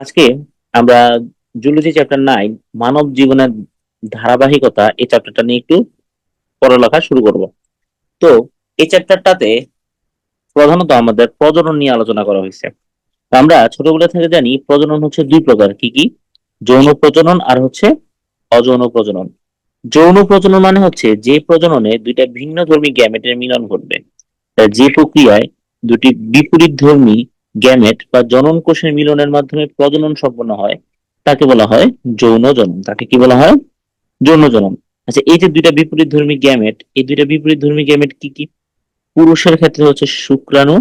আজকে আমরা zoology chapter 9 মানব জীবনের ধারাবাহিকতা এই চ্যাপ্টারটা নিয়ে একটু পড়ালেখা শুরু করব। তো এই চ্যাপ্টারটাতে প্রধানত আমাদের প্রজনন নিয়ে আলোচনা করা হয়েছে। তো আমরা ছোটবেলা থেকে জানি প্রজনন হচ্ছে দুই প্রকার, কি কি? যৌন প্রজনন আর হচ্ছে অযৌন প্রজনন। যৌন প্রজনন মানে হচ্ছে যে প্রজননে দুইটা ভিন্ন ধর্মী গ্যামেটের মিলন ঘটবে। যে প্রক্রিয়ায় দুটি বিপরীত ধর্মী গ্যামেট বা জনন কোষের মিলনের মাধ্যমে প্রজনন সম্পন্ন হয় তাকে বলা হয় যৌন জনন। তাকে কি বলা হয়? যৌন জনন। আচ্ছা, এই যে দুইটা বিপরীত ধর্মী গ্যামেট, এই দুইটা বিপরীত ধর্মী গ্যামেট কি কি? পুরুষের ক্ষেত্রে হচ্ছে শুক্রাণু,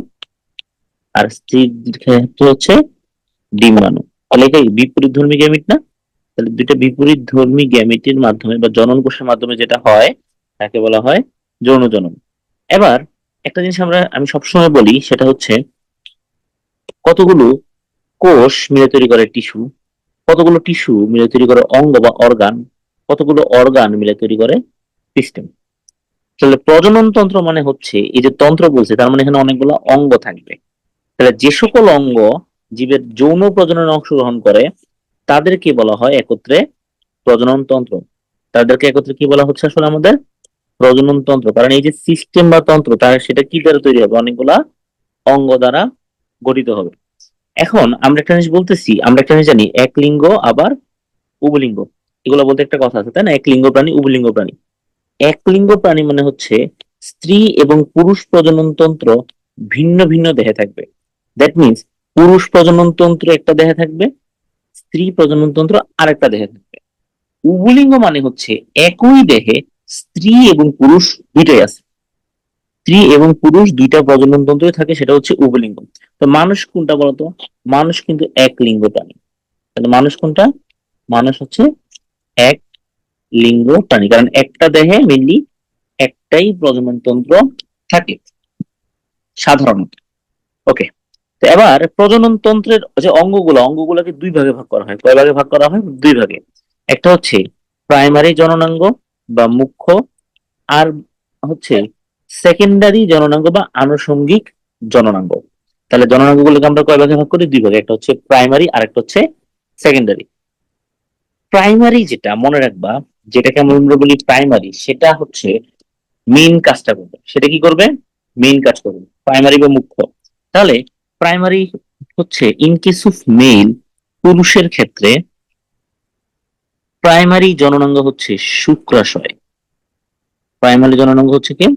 আর স্ত্রীর ক্ষেত্রে হচ্ছে ডিম্বাণু। তাহলে এটা বিপরীত ধর্মী গ্যামেট না? তাহলে দুইটা বিপরীত ধর্মী গ্যামেটের মাধ্যমে বা জনন কোষের মাধ্যমে যেটা হয় তাকে বলা হয় যৌন জনন। এবার একটা জিনিস আমি সবসময় বলি, সেটা হচ্ছে কতগুলো কোষ মিলে তৈরি করে টিস্যু, কতগুলো টিস্যু মিলে তৈরি করে অঙ্গ বা অর্গান, কতগুলো অর্গান মিলে তৈরি করে সিস্টেম। তাহলে প্রজনন তন্ত্র মানে হচ্ছে, এই যে তন্ত্র বলছে তার মানে এখানে অনেকগুলো অঙ্গ থাকবে। তাহলে যে সকল অঙ্গ জীবের যৌন প্রজননে অংশগ্রহণ করে তাদেরকে বলা হয় একত্রে প্রজনন তন্ত্র। তাদেরকে একত্রে কি বলা হচ্ছে আসলে আমাদের? প্রজনন তন্ত্র। কারণ এই যে সিস্টেম বা তন্ত্র, তার সেটা কি দ্বারা তৈরি হবে? অনেকগুলা অঙ্গ দ্বারা গঠিত হবে। এখন আমরা একটা জিনিস বলতেছি, আমরা একটা জিনিস জানি, এক লিঙ্গ আবার উভলিঙ্গ। এগুলো বলতে একটা কথা আছে তাই না? এক লিঙ্গ প্রাণী, উভলিঙ্গ প্রাণী। এক লিঙ্গ প্রাণী মানে হচ্ছে স্ত্রী এবং পুরুষ প্রজনন তন্ত্র ভিন্ন ভিন্ন দেহে থাকবে। দ্যাট মিনস পুরুষ প্রজনন তন্ত্র একটা দেহে থাকবে, স্ত্রী প্রজনন তন্ত্র আরেকটা দেহে থাকবে। উভলিঙ্গ মানে হচ্ছে একই দেহে স্ত্রী এবং পুরুষ দুইটাই আছে, স্ত্রী এবং পুরুষ দুইটা প্রজনন তন্ত্রই থাকে, সেটা হচ্ছে উভলিঙ্গ। তো মানুষ কোনটা বলতো? মানুষ কিন্তু এক লিঙ্গ প্রাণী। তাহলে মানুষ কোনটা? মানুষ হচ্ছে এক লিঙ্গ প্রাণী, কারণ একটা দেহে মেনলি একটাই প্রজনন তন্ত্র থাকে সাধারণত। ওকে। তো এবার প্রজনন তন্ত্রের যে অঙ্গগুলোকে দুই ভাগে ভাগ করা হয়। কয় ভাগে ভাগ করা হয়? দুই ভাগে। একটা হচ্ছে প্রাইমারি জননাঙ্গ বা মুখ্য, আর হচ্ছে সেকেন্ডারি জননাঙ্গ বা আনুষঙ্গিক জননাঙ্গ। তাহলে জননাঙ্গ গুলোকে আমরা কয় ভাগে ভাগ করি? দুই ভাগে। একটা হচ্ছে প্রাইমারি আর একটা হচ্ছে সেকেন্ডারি। প্রাইমারি যেটা মনে রাখবা, যেটাকে আমরা বলি প্রাইমারি, সেটা হচ্ছে মেইন কাজটা করবে। সেটা কি করবে? মেইন কাজ করবে, প্রাইমারি বা মুখ্য। তাহলে প্রাইমারি হচ্ছে ইন কেস অফ মেল, পুরুষের ক্ষেত্রে প্রাইমারি জননাঙ্গ হচ্ছে শুক্রাশয়। প্রাইমারি জননাঙ্গ হচ্ছে কি?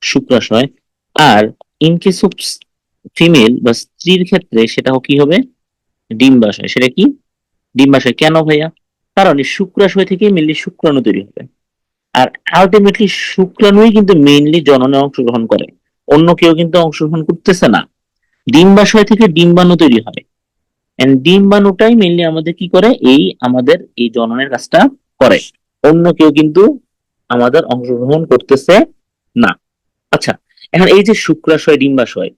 শুক্রাশয়। আর ইন কেস অফ ফিমেল বা স্ত্রীর ক্ষেত্রে সেটা কি হবে? ডিম্বাশয়। সেটা কি? ডিম্বাশয়। কেন ভাইয়া? কারণ এই শুক্রাশয় থেকে মেনলি শুক্রাণু তৈরি হবে। আর আলটিমেটলি শুক্রাণুই কিন্তু মেইনলি জননে অংশগ্রহণ করে, অন্য কেউ কিন্তু অংশগ্রহণ করতেছে না। ডিম্বাশয় থেকে ডিম্বাণু তৈরি হয়, এন্ড ডিম্বাণুটাই মেইনলি আমাদের কি করে? আমাদের এই জননের কাজটা করে। অন্য কেউ কিন্তু আমাদের অংশগ্রহণ করতেছে না। আচ্ছা, এখন এই যে শুক্রাশয়, ডিম্বাশয়,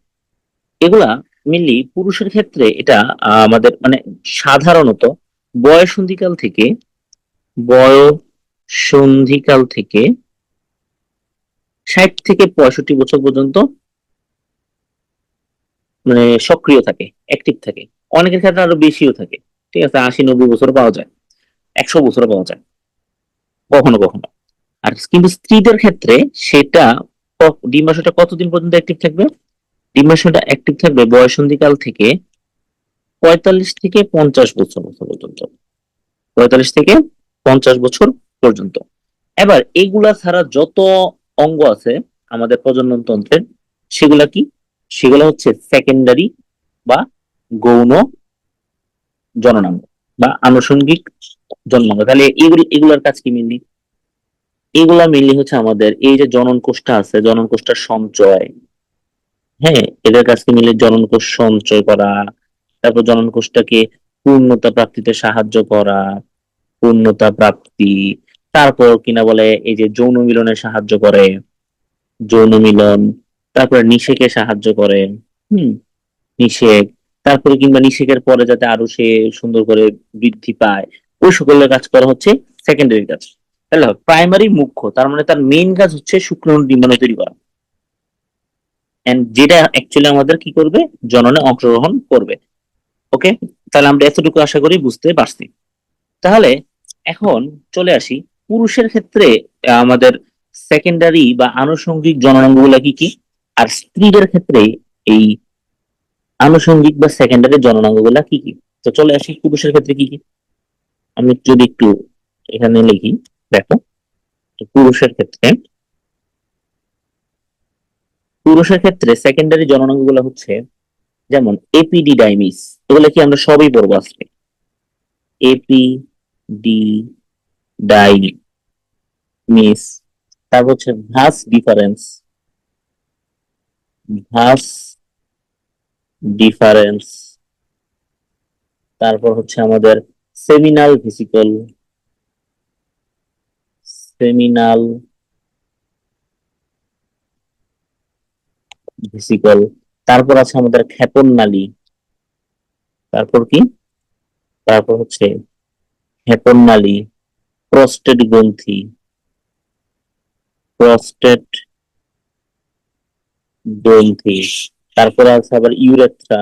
এগুলা মেনলি পুরুষের ক্ষেত্রে এটা আমাদের মানে সাধারণত বয়সন্ধিকাল থেকে বয়সন্ধিকাল থেকে 60 থেকে 65 বছর পর্যন্ত মানে সক্রিয় থাকে, অ্যাক্টিভ থাকে। অনেকের ক্ষেত্রে আরো বেশিও থাকে। ঠিক আছে, 80 90 বছর পাওয়া যায়, 100 বছর পাওয়া যায় কখনো কখনো। আর কিন্তু স্ত্রীদের ক্ষেত্রে সেটা ডিম্বাশয়টা কতদিন পর্যন্ত অ্যাক্টিভ থাকবে? ডিম্বাশয়টা অ্যাক্টিভ থাকবে বয়সন্ধিকাল থেকে 45 থেকে 50 বছর পর্যন্ত। 45 থেকে 50 বছর পর্যন্ত। এবার এগুলা ছাড়া যত অঙ্গ আছে আমাদের প্রজনন তন্ত্রের, সেগুলা কি? সেগুলা হচ্ছে সেকেন্ডারি বা গৌণ জননাঙ্গ বা আনুষঙ্গিক জননাঙ্গ। তাহলে এগুলার কাজ কি মিললি? এগুলা মিললি হচ্ছে আমাদের এই যে জনন কোষটা আছে, জনন কোষটার সঞ্চয়। হ্যাঁ, এদের কাছে মিলে জনন কোষ সঞ্চয় করা, তারপর জনন কোষটাকে পূর্ণতা প্রাপ্তিতে সাহায্য করা, পূর্ণতা প্রাপ্তি। তারপর কিনা বলে এই যে যৌন মিলনে সাহায্য করে, যৌন মিলন। তারপরে নিষেকে সাহায্য করে। হুম, নিষেক। তারপরে কিংবা নিষেকের পরে যাতে আরো সে সুন্দর করে বৃদ্ধি পায়, ওই সকলের কাজ করা হচ্ছে সেকেন্ডারি কাজ। তাহলে প্রাইমারি মুখ্য, তার মানে তার মেইন কাজ হচ্ছে শুক্রাণু ডিম্বাণু তৈরি করা, এন্ড যেটা অ্যাকচুয়ালি আমাদের কি করবে? জননে অংশগ্রহণ করবে। ওকে। তাহলে আমরা এতটুকু আশা করি বুঝতে পারছি। তাহলে এখন চলে আসি পুরুষের ক্ষেত্রে আমাদের সেকেন্ডারি বা আনুষঙ্গিক জননাঙ্গ গুলা কি কি, আর স্ত্রীদের ক্ষেত্রে এই আনুষঙ্গিক বা সেকেন্ডারি জননাঙ্গ গুলা কি কি। তো চলে আসি পুরুষের ক্ষেত্রে কি কি। আমি যদি একটু এখানে লিখি, দেখো পুরুষের ক্ষেত্রে সেকেন্ডারি জননাঙ্গ গুলা হচ্ছে যেমন এপিডিডাইমিস, এগুলো কি আমরা সবই পড়বো আজকে। এপিডিডাইমিস, তারপর হচ্ছে ভাস ডিফারেন্স, তারপর হচ্ছে আমাদের সেমিনাল ভেসিকল, সেমিনাল ভেসিকল, তারপর আছে আমাদের ক্ষেপণ নালী, তারপর কি, তারপর হচ্ছে ক্ষেপণ নালী, প্রস্টেট গ্রন্থি, প্রস্টেট গ্রন্থি, তারপরে আছে আবার ইউরেথ্রা,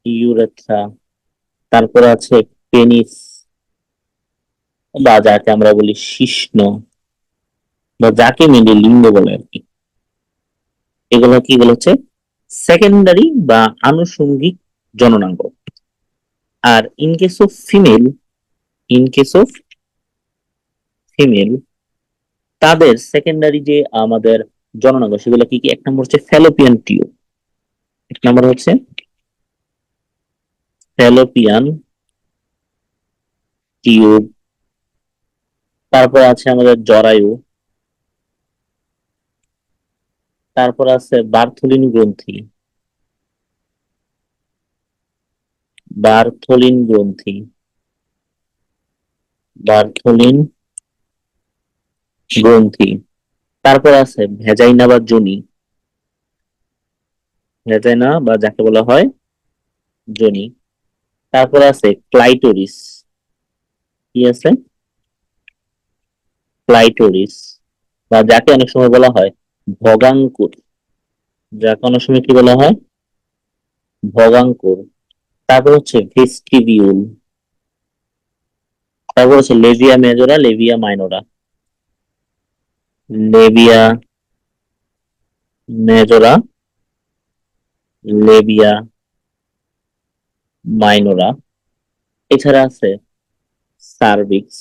ইউরেথ্রা, তারপরে আছে পেনিস বা যাকে আমরা বলি শিশ্ন, বা যাকে মেনে লিঙ্গ বলে আর কি। এগুলো কি, এগুলো হচ্ছে সেকেন্ডারি বা আনুষঙ্গিক জননাঙ্গ। আর in case of female, in case of female তাদের সেকেন্ডারি যে আমাদের জননাঙ্গ সেগুলো কি কি, এক নম্বর হচ্ছে ফ্যালোপিয়ান টিউব, এক নম্বর হচ্ছে ফ্যালোপিয়ান টিউব, তারপর আছে আমাদের জরায়ু, তারপর আছে বার্থলিন গ্রন্থি, বার্থলিন গ্রন্থি, বার্থলিন গ্রন্থি, তারপর আছে ভেজাইনা বা যোনি, ভেজাইনা বা যাকে বলা হয় যোনি, তারপর আছে ক্লাইটোরিস, কি আছে, ক্লাইটোরিস, বা যাকে অনেক সময় বলা হয় ভগাঙ্কুর, যাকে অনেক সময় কি বলা হয় ভগাঙ্কুর, তারপর হচ্ছে ভেস্টিবিউল, তারপর হচ্ছে livia মেজোরা, livia minora, livia মেজোরা, livia minora, এছাড়া আছে সার্ভিক্স।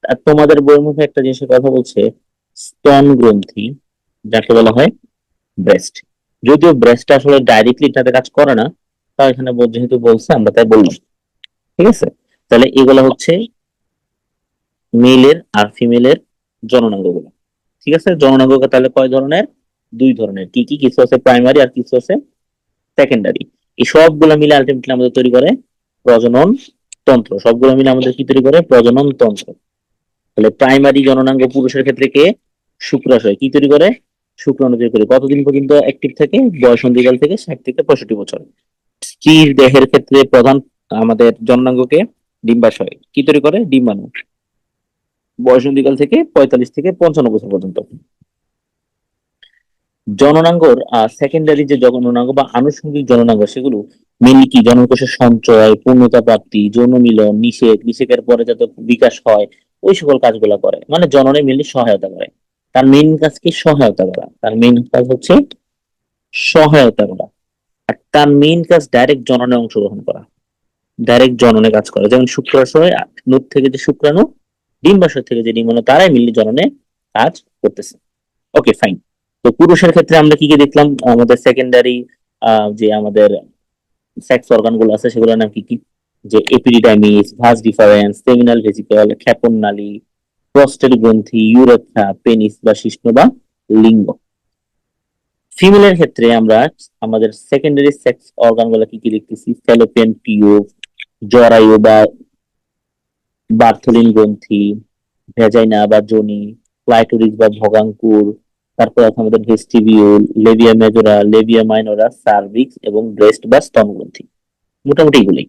আর তোমাদের বইয়ের মধ্যে একটা জিনিসের কথা বলছে স্তন গ্রন্থি, যাকে বলা হয় ব্রেস্ট, যদিও ব্রেস্ট আসলে ডাইরেক্টলি এটাতে কাজ করে না, তাও এখানে যেহেতু বলছে আমরা তাই বললাম। ঠিক আছে, তাহলে এগুলো হচ্ছে মেলের আর ফিমেলের জননাঙ্গ গুলো। ঠিক আছে, জননাঙ্গ তাহলে কয় ধরনের, দুই ধরনের, কি কি, কিছু আছে প্রাইমারি আর কিছু আছে সেকেন্ডারি। এই সবগুলো মিলে আলটিমেটলি আমাদের তৈরি করে প্রজনন তন্ত্র, সবগুলো মিলে আমাদের কি তৈরি করে প্রজনন তন্ত্র। তাহলে প্রাইমারি জননাঙ্গ পুরুষের ক্ষেত্রে কে, শুক্রাশয় কি তৈরি করে, শুক্রাণু তৈরি করে, কতদিন পর্যন্ত অ্যাক্টিভ থাকে, বয়সন্ধিকাল থেকে 60 থেকে 65 বছর। স্ত্রীর দেহের ক্ষেত্রে প্রধান আমাদের জননাঙ্গকে ডিম্বাশয় কি তৈরি করে, ডিম্বাণু, বয়সন্ধিকাল থেকে 45 থেকে 55 বছর পর্যন্ত। জননাঙ্গর সেকেন্ডারি যে জননাঙ্গ বা আনুষঙ্গিক জননাঙ্গ সেগুলো মেনলি কি, জনকোষের সঞ্চয়, পূর্ণতা প্রাপ্তি, যৌন মিলন, নিষেকের পরে যাতে বিকাশ হয়, ওই সকল কাজগুলো করে, মানে জননে মেনলি সহায়তা করে। তার মেইন কাজ কি, সহায়তা করা, তার মেইন কাজ হচ্ছে সহায়তা করা। আর তার মেইন কাজ ডাইরেক্ট জননে অংশগ্রহণ করা, ডাইরেক্ট জননে কাজ করে, যেমন শুক্রাশয় নূর থেকে যে শুক্রাণু, ডিম্বাশয় থেকে যে ডিম্বাণু, তারাই মিললি জননে কাজ করতেছে। Okay fine. তো পুরুষের ক্ষেত্রে আমরা কি কি দেখলাম, আমাদের সেকেন্ডারি যে আমাদের সেক্স অর্গান গুলো আছে সেগুলোর নাম কি কি, যে epididymis, vas deferens, seminal vesicle, ক্ষেপণ নালী, প্রস্টেট গ্রন্থি, ইউরেথ্রা, পেনিস বা শিশ্ন বা লিঙ্গ। ফিমেলের ক্ষেত্রে আমরা আমাদের সেকেন্ডারি সেক্স অর্গান গুলো কি কি লিখতেছি, ফ্যালোপিয়ান টিউব, জরায়ু বা বার্থলিন গ্রন্থি, ভেজাইনা বা যোনি, ক্লাইটোরিস বা ভগাঙ্কুর, তারপর আছে আমাদের vestibule, livia মেজোরা, livia minora, cervix এবং ব্রেস্ট বা স্তন গ্রন্থি। মোটামুটি এগুলোই।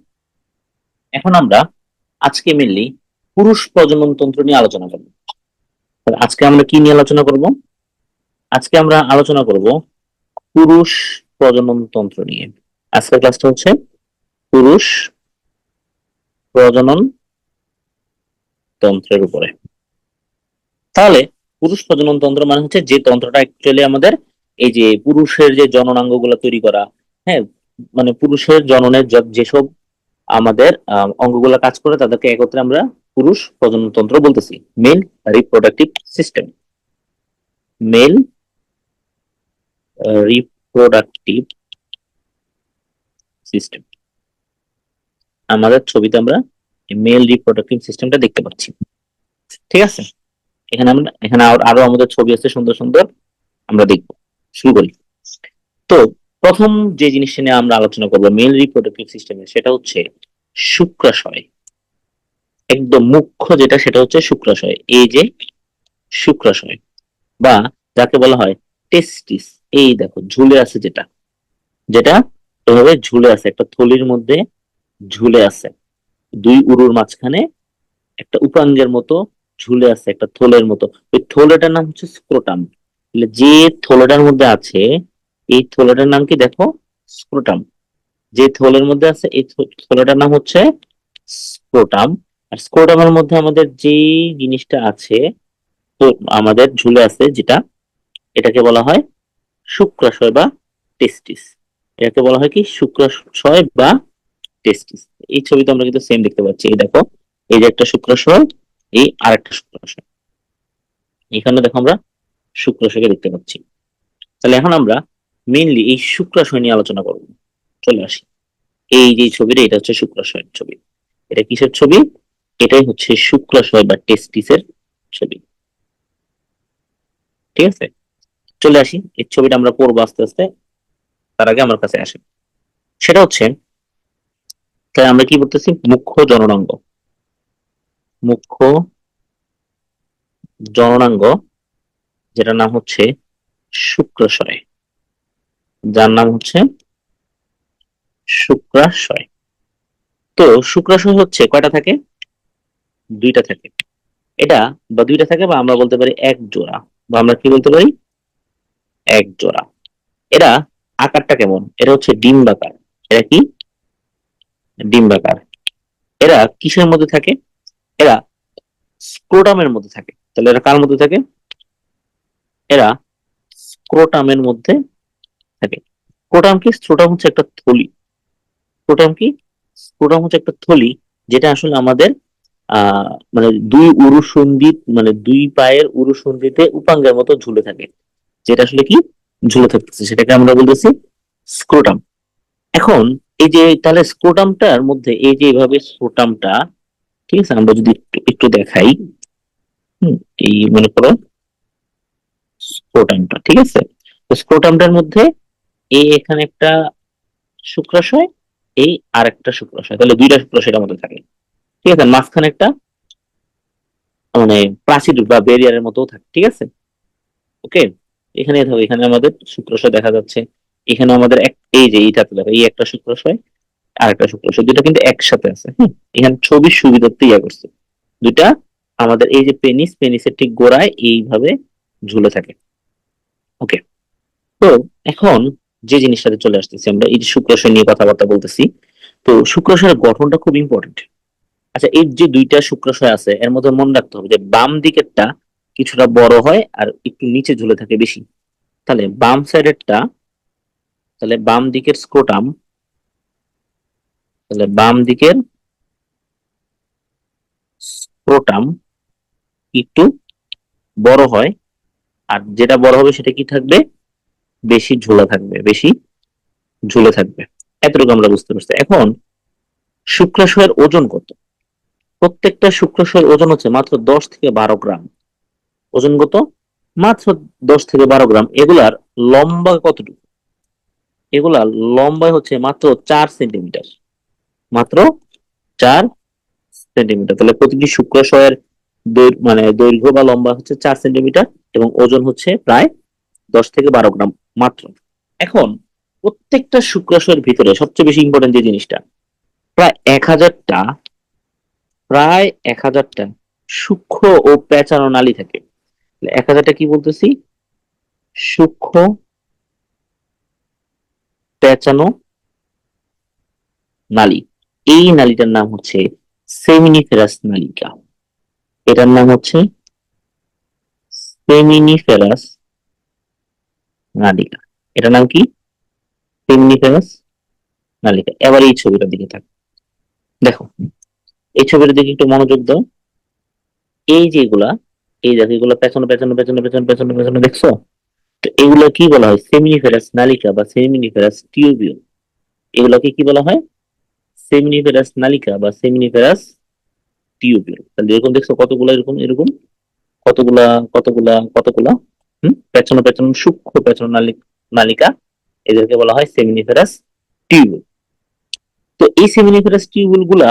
এখন আমরা আজকে মেনলি পুরুষ প্রজনন তন্ত্র নিয়ে আলোচনা করব। আজকে আমরা কি নিয়ে আলোচনা করব, আজকে আমরা আলোচনা করব পুরুষ প্রজনন তন্ত্র নিয়ে। আজকের ক্লাসটা হচ্ছে পুরুষ প্রজনন তন্ত্রের উপরে। তাহলে পুরুষ প্রজনন তন্ত্র মানে হচ্ছে যে তন্ত্রটা অ্যাকচুয়ালি আমাদের এই যে পুরুষের যে জননাঙ্গ গুলো তৈরি করা, হ্যাঁ, মানে পুরুষের জননের যেসব আমাদের অঙ্গগুলা কাজ করে তাদেরকে একত্রে আমরা পুরুষ প্রজনন তন্ত্র বলতেছি। Mail reproductive system, mail reproductive system. আমাদের ছবিতে আমরা মেল রিপ্রোডাক্টিভ সিস্টেমটা দেখতে পাচ্ছি, ঠিক আছে। এখানে আরো আমাদের ছবি আছে সুন্দর সুন্দর, আমরা দেখবো। শুরু করি। তো প্রথম যে জিনিসটা নিয়ে আমরা আলোচনা করবো মেল রিপ্রোডাক্টিভ সিস্টেমে, সেটা হচ্ছে শুক্রাশয়। একদম মুখ্য যেটা সেটা হচ্ছে শুক্রাশয়। এই যে শুক্রাশয় বা যাকে বলা হয় টেস্টিস, এই দেখো ঝুলে আছে যেটা, যেটা এভাবে ঝুলে আছে একটা থলির মধ্যে, ঝুলে আছে দুই উরুর মাঝখানে একটা উপাঙ্গের মতো ঝুলে আছে একটা থলের মতো। ওই থলেটার নাম হচ্ছে স্ক্রোটাম। যে থলেটার মধ্যে আছে এই থলেটার নাম কি দেখো, স্ক্রোটাম। যে থলের মধ্যে আছে এই থলেটার নাম হচ্ছে স্ক্রোটাম। আর স্ক্রোটামের মধ্যে আমাদের যে জিনিসটা আছে, তো আমাদের ঝুলে আছে যেটা, এটাকে বলা হয় শুক্রাশয় বা টেস্টিস। এটাকে বলা হয় কি শুক্রাশয় বা টেস্টিস। এই ছবিতে আমরা কিন্তু সেম দেখতে পাচ্ছি। এই দেখো, এই যে একটা শুক্রাশয়, এই আরেকটা শুক্রাশয়। এখানে দেখো আমরা শুক্রাশয়কে দেখতে পাচ্ছি। তাহলে এখন আমরা মেইনলি এই শুক্রাশয় নিয়ে আলোচনা করব। চলে আসি, এই যে ছবিটা এটা হচ্ছে শুক্রাশয়ের ছবি। এটা কিসের ছবি? এটাই হচ্ছে শুক্রাশয় বা টেস্টিসের ছবি, ঠিক আছে। চলে আসি, এই ছবিটা আমরা পড়বো আস্তে আস্তে। তার আগে আমার কাছে আসে, সেটা হচ্ছে, তাই আমরা কি বলতেছি, মুখ্য জননাঙ্গ। মুখ্য জননাঙ্গ যেটার নাম হচ্ছে শুক্রাশয়, যার নাম হচ্ছে শুক্রাশয়। তো শুক্রাশয় হচ্ছে কয়টা থাকে? দুইটা থাকে। এটা বা দুইটা থাকে বা আমরা বলতে পারি এক জোড়া, বা আমরা কি বলতে পারি, এক জোড়া। এরা আকারটা কেমন? এটা হচ্ছে ডিম্বাকার। এরা কি? ডিম্বাকার। এরা কিসের মধ্যে থাকে? এরা স্ক্রোটামের মধ্যে থাকে। তাহলে এরা কার মধ্যে থাকে? এরা স্ক্রোটামের মধ্যে থাকে। স্ক্রোটাম কি? স্ক্রোটাম হচ্ছে একটা থলি। স্ক্রোটাম কি? স্ক্রোটাম হচ্ছে একটা থলি, যেটা আসলে আমাদের মানে দুই উরুসন্ধি, মানে দুই পায়ের উরুসন্ধিতে উপাঙ্গের মতো ঝুলে থাকে। যেটা আসলে কি ঝুলে থাকতেছে সেটাকে আমরা বলতেছি স্ক্রোটাম। এখন এই যে তাহলে স্ক্রোটামটার মধ্যে এই যে এইভাবে স্ক্রোটামটা, ঠিক আছে, আমরা যদি একটু একটু দেখাই, এই মনে করো স্ক্রোটামটা, ঠিক আছে। তো স্ক্রোটামটার মধ্যে এই এখানে একটা শুক্রাশয়, এই আর একটা শুক্রাশয়, তাহলে দুইটা শুক্রাশয়ের মধ্যে থাকে, ঠিক আছে। মাঝখানে একটা মানে প্রাচীর বা ব্যারিয়ারের মতো থাকে, ঠিক আছে। ওকে, এখানে দেখো, এখানে আমাদের শুক্রাশয় দেখা যাচ্ছে। এখানে আমাদের এই যে এইটাতে দেখো, এই একটা শুক্রাশয় আর একটা শুক্রাশয়, দুটো কিন্তু একসাথে আছে। এখানে ছবির সুবিধার্থে ইয়া করছে, দুইটা আমাদের এই যে পেনিসের ঠিক গোড়ায় এইভাবে ঝুলে থাকে। ওকে, তো এখন যে জিনিসটাতে চলে আসতেছি, আমরা এই যে শুক্রাশয় নিয়ে কথাবার্তা বলতেছি। তো শুক্রাশয়ের গঠনটা খুব ইম্পর্টেন্ট। আচ্ছা, এই যে দুইটা শুক্রাশয় আছে এর মধ্যে মনে রাখতে হবে যে বাম দিকেরটা কিছুটা বড় হয় আর একটু নিচে ঝুলে থাকে বেশি। তাহলে বাম সাইডেরটা, তাহলে বাম দিকের স্ক্রোটাম, তাহলে বাম দিকের স্ক্রোটাম একটু বড় হয়, আর যেটা বড় হবে সেটা কি থাকবে, বেশি ঝোলা থাকবে, বেশি ঝুলে থাকবে। এতটুকু আমরা বুঝতে পারছি। এখন শুক্রাশয়ের ওজন কত? প্রত্যেকটা শুক্রাশয়ের ওজন হচ্ছে মাত্র 10 থেকে 12 গ্রাম। ওজন কত? মাত্র 10 থেকে 12 গ্রাম। এগুলার লম্বা কতটুকু? এগুলার লম্বা হচ্ছে মাত্র 4 সেন্টিমিটার, মাত্র 4 সেন্টিমিটার। তাহলে প্রতিটি শুক্রাশয়ের মানে দৈর্ঘ্য বা লম্বা হচ্ছে 4 সেন্টিমিটার, এবং ওজন হচ্ছে প্রায় 10 থেকে 12 গ্রাম মাত্র। এখন প্রত্যেকটা শুক্রাশয়ের ভিতরে সবচেয়ে বেশি ইম্পর্টেন্ট যে জিনিসটা, প্রায় 1000টা, প্রায় 1000টা সূক্ষ্ম ও পেঁচানো নালী থাকে। 1000টা কি বলতেছি? সূক্ষ্ম পেঁচানো নালী, এই নালীটার নাম হচ্ছে সেমিনিফেরাস নালিকা। এটার নাম হচ্ছে সেমিনিফেরাস নালিকা। এটার নাম কি? সেমিনিফেরাস নালিকা। এবার এই ছবিটার দিকে থাকো, দেখো এই ছবিটার দিকে একটু মনোযোগ দাও। এই যে এগুলা, এই দেখো এগুলো পেছনে পেছনে পেছনে পেছনে পেছনে পেছনে দেখছো? তো এগুলো কি বলা হয়? সেমিনিফেরাস নালিকা বা সেমিনিফেরাস টিউবিউল। এগুলোকে কি বলা হয়? সেমিনিফেরাস নালিকা বা সেমিনিফেরাস টিউবিউল। তাহলে এরকম দেখছো কতগুলো, এরকম এরকম কতগুলা কতগুলা কতগুলা, পেছনে পেছনে সূক্ষ্ম পেছনে নালিকা, এদেরকে বলা হয় সেমিনিফেরাস টিউবিউল। তো এই সেমিনিফেরাস টিউবিউল গুলা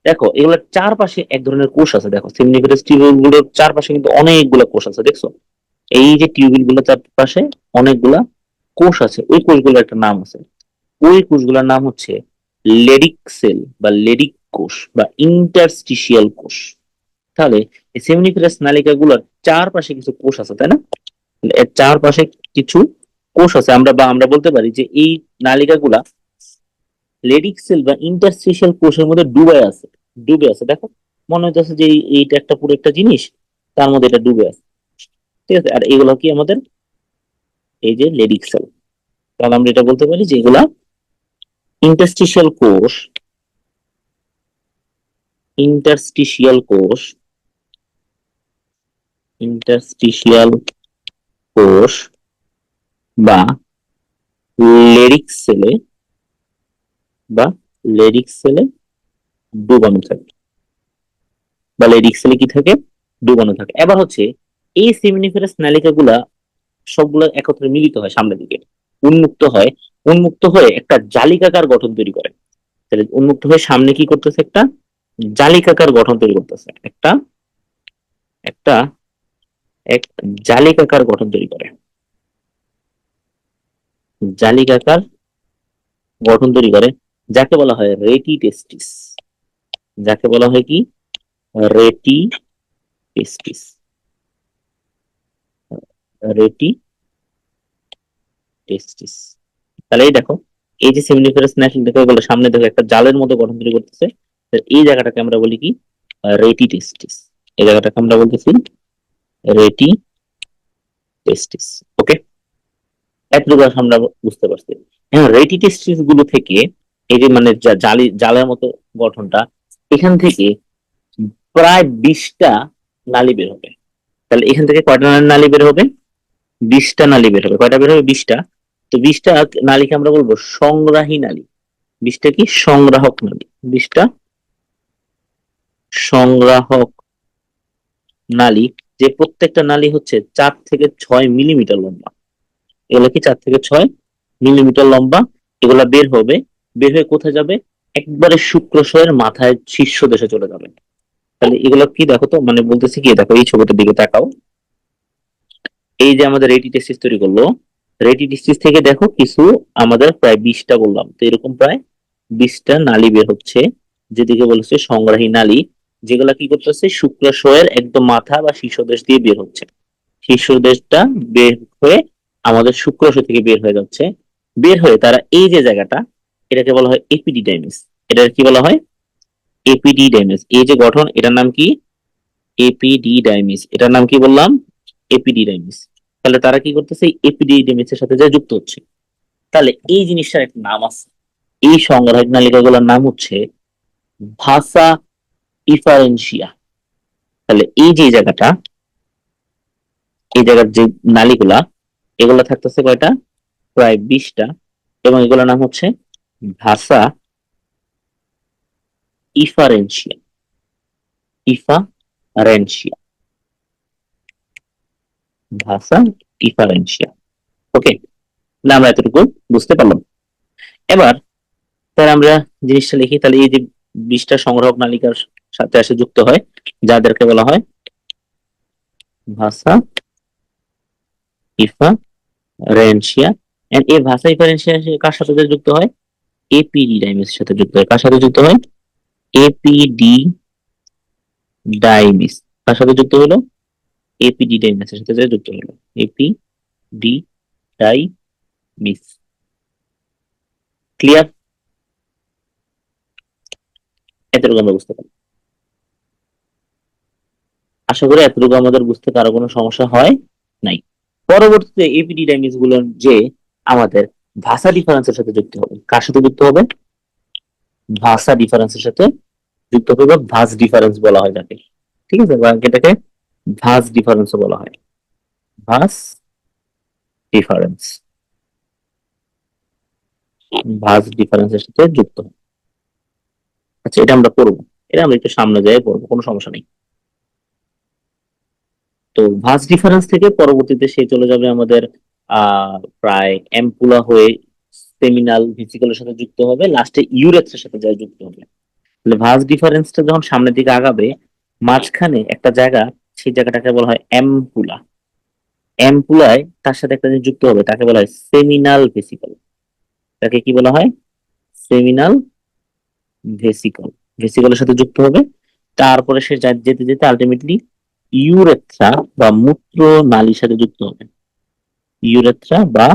দেখো, এগুলোর চারপাশে এক ধরনের কোষ আছে। দেখো সেমিনিফেরাস টিউবিউল গুলোর চারপাশে কিন্তু অনেকগুলা কোষ আছে, দেখছো? এই যে টিউবিউল গুলোর চারপাশে অনেকগুলা কোষ আছে, ওই কোষগুলোর একটা নাম আছে। ওই কোষগুলোর নাম হচ্ছে লেডিক সেল বা লেডিক কোষ বা ইন্টারস্টিশিয়াল কোষ। তাহলে এই সেমিনিফেরাস নালিকা গুলোর চারপাশে কিছু কোষ আছে, তাই না? এর চারপাশে কিছু কোষ আছে, আমরা বলতে পারি যে এই নালিকা গুলা লেডিক সেল বা ইন্টারস্টিশিয়াল কোষের মধ্যে ডুবে আছে। দেখো মনে হইতেছে যে এইটা একটা পুরো একটা জিনিস, তার মধ্যে এটা ডুবে আছে। ঠিক আছে, আর এগুলো কি আমাদের এই যে লেডিক সেল। তাহলে আমরা এটা বলতে পারি যে এগুলা ইন্টারস্টিশিয়াল কোষ, ইন্টারস্টিশিয়াল কোষ, ইন্টারস্টিশিয়াল কোষ বা লেডিক সেলে বা লেডিক সেলে ডুবানো থাকে, বা লেডিক সেলে কি থাকে? ডুবানো থাকে। এবার হচ্ছে এই সেমিনিফেরাস নালিকা গুলা সবগুলো একত্রে মিলিত হয় সামনের দিকে, উন্মুক্ত হয়, উন্মুক্ত হয়ে একটা জালিকাকার গঠন তৈরি করে। তাহলে উন্মুক্ত হয়ে সামনে কি করতেছে? একটা জালিকাকার গঠন তৈরি করতেছে, একটা একটা এক জালিকাকার গঠন তৈরি করে, জালিকাকার গঠন তৈরি করে, যাকে বলা হয় রেটি টেস্টিস। যাকে বলা হয় কি? রেটি টেস্টিস, রেটি টেস্টিস। তাহলে এই দেখো, এই যে সেমিনিফেরাস ন্যাশনাল দেখো, এগুলো সামনে দেখো একটা জালের মতো গঠন তৈরি করতেছে। তো এই জায়গাটাকে আমরা বলি কি? রেটি টেস্টিস। এই জায়গাটাকে আমরা বলতেছি রেটি টেস্টিস। ওকে, এতটুকু আমরা বুঝতে পারছি। হ্যাঁ, রেটি টেস্টিস গুলো থেকে এই যে মানে জালের মতো গঠনটা, এখান থেকে প্রায় 20টা নালী বের হবে। তাহলে এখান থেকে কয়টা নালী বের হবে? 20টা নালী বের হবে। কয়টা বের হবে? 20টা। তো 20টা নালীকে আমরা বলবো সংগ্রাহী নালী। 20টা কি? সংগ্রাহক নালী। 20টা সংগ্রাহক নালী, যে প্রত্যেকটা নালী হচ্ছে 4 থেকে 6 মিলিমিটার লম্বা। এগুলো কি 4 থেকে 6 মিলিমিটার লম্বা। এগুলা বের হবে, বের হয়ে কোথায় যাবে? একবারে শুক্রাশয়ের মাথায় শীর্ষ দেশে চলে যাবে। তাহলে এগুলো কি দেখো তো, মানে বলতেছি কি, দেখো এই ছবিটার দিকে তাকাও। এই যে আমাদের রেটি টেস্টিস তৈরি করলো, রেটি টেস্টিস থেকে দেখো কিছু আমাদের প্রায় 20টা বললাম, তো এরকম প্রায় 20টা নালী বের হচ্ছে, যেদিকে বলেছে সংগ্রাহী নালী, যেগুলা কি করতেছে? শুক্রাশয়ের একদম মাথা বা শীর্ষদেশ দিয়ে বের হচ্ছে। শীর্ষদেশটা বের হয়ে আমাদের শুক্রাশয় থেকে বের হয়ে যাচ্ছে। বের হয়ে তারা এই যে জায়গাটা, এটাকে বলা হয় এপিডিডাইমিস। এটার কি বলা হয়? এপিডিডাইমিস। এই যে গঠন, এটার নাম কি? এপিডিডাইমিস। এটার নাম কি বললাম? এপিডিডাইমিস। তাহলে তারা কি করতেছে? এপিডিডাইমিস এর সাথে যা যুক্ত হচ্ছে। তাহলে এই জিনিসটার একটা নাম আছে। এই সংগ্রাহক নালিকাগুলোর নাম হচ্ছে ভাসা ইফারেন্সিয়া। তাহলে এই যে জায়গাটা, এই জায়গার যে নালীগুলা, এগুলা থাকতেছে কয়টা? প্রায় 20টা। এবং এগুলোর নাম হচ্ছে ভাসা ইফারেন্সিয়া, ইফারেন্সিয়া, ভাসা ইফারেন্সিয়া। ওকে, না আমরা এতটুকু বুঝতে পারলাম। এবার তাহলে আমরা জিনিসটা লিখি। তাহলে এই যে 20টা সংগ্রাহক নালিকার সাথে এসে যুক্ত হয়, যাদেরকে বলা হয় ভাষা ইফারেন্সিয়া। এন্ড এই ভাষা ইফারেন্সিয়া কার সাথে যুক্ত হয়? এপিডি ডাইমিস এর সাথে যুক্ত হয়। কার সাথে যুক্ত হয়? এপিডি ডাইমিস। কার সাথে যুক্ত হলো? এপিডি ডাইমিস এর সাথে যুক্ত হলো। এপিডি ডাইমিস। ক্লিয়ার? এতটুকু আমরা বুঝতে পারি। আশা করি এতটুকু আমাদের বুঝতে কারো কোনো সমস্যা হয় নাই। পরবর্তীতে এপিডিডাইমিস গুলো যে আমাদের ভাষা ডিফারেন্সের সাথে যুক্ত হবে। কার সাথে যুক্ত হবে? ভাষা ডিফারেন্সের সাথে যুক্ত হবে, বা ভাস ডিফারেন্স বলা হয় যাকে। ঠিক আছে, বা এটাকে ভাস ডিফারেন্স বলা হয়। ভাস ডিফারেন্স, ভাস ডিফারেন্সের সাথে যুক্ত হবে। আচ্ছা, এটা আমরা পড়বো, এটা আমরা একটু সামনে যাই পড়বো, কোনো সমস্যা নেই। তো ভাস ডিফারেন্স থেকে পরবর্তীতে সে চলে যাবে আমাদের প্রায় অ্যাম্পুলা হয়ে সেমিনাল ভেসিকলের সাথে যুক্ত হবে, লাস্টে ইউরেথ্রার সাথে যায় যুক্ত হবে। তাহলে ভাস ডিফারেন্সটা যখন সামনের দিকে আগাবে, মাঝখানে একটা জায়গা, সেই জায়গাটাকে বলা হয় অ্যাম্পুলা। অ্যাম্পুলায় তার সাথে একটা জিনিস যুক্ত হবে, তাকে বলা হয় সেমিনাল ভেসিকল। তাকে কি বলা হয়? Seminal vesicle. ভেসিকলের সাথে যুক্ত হবে। তারপরে সে যেতে যেতে আলটিমেটলি ইউরেথ্রা বা মূত্র নালীর সাথে যুক্ত হবে। ইউরেথ্রা বা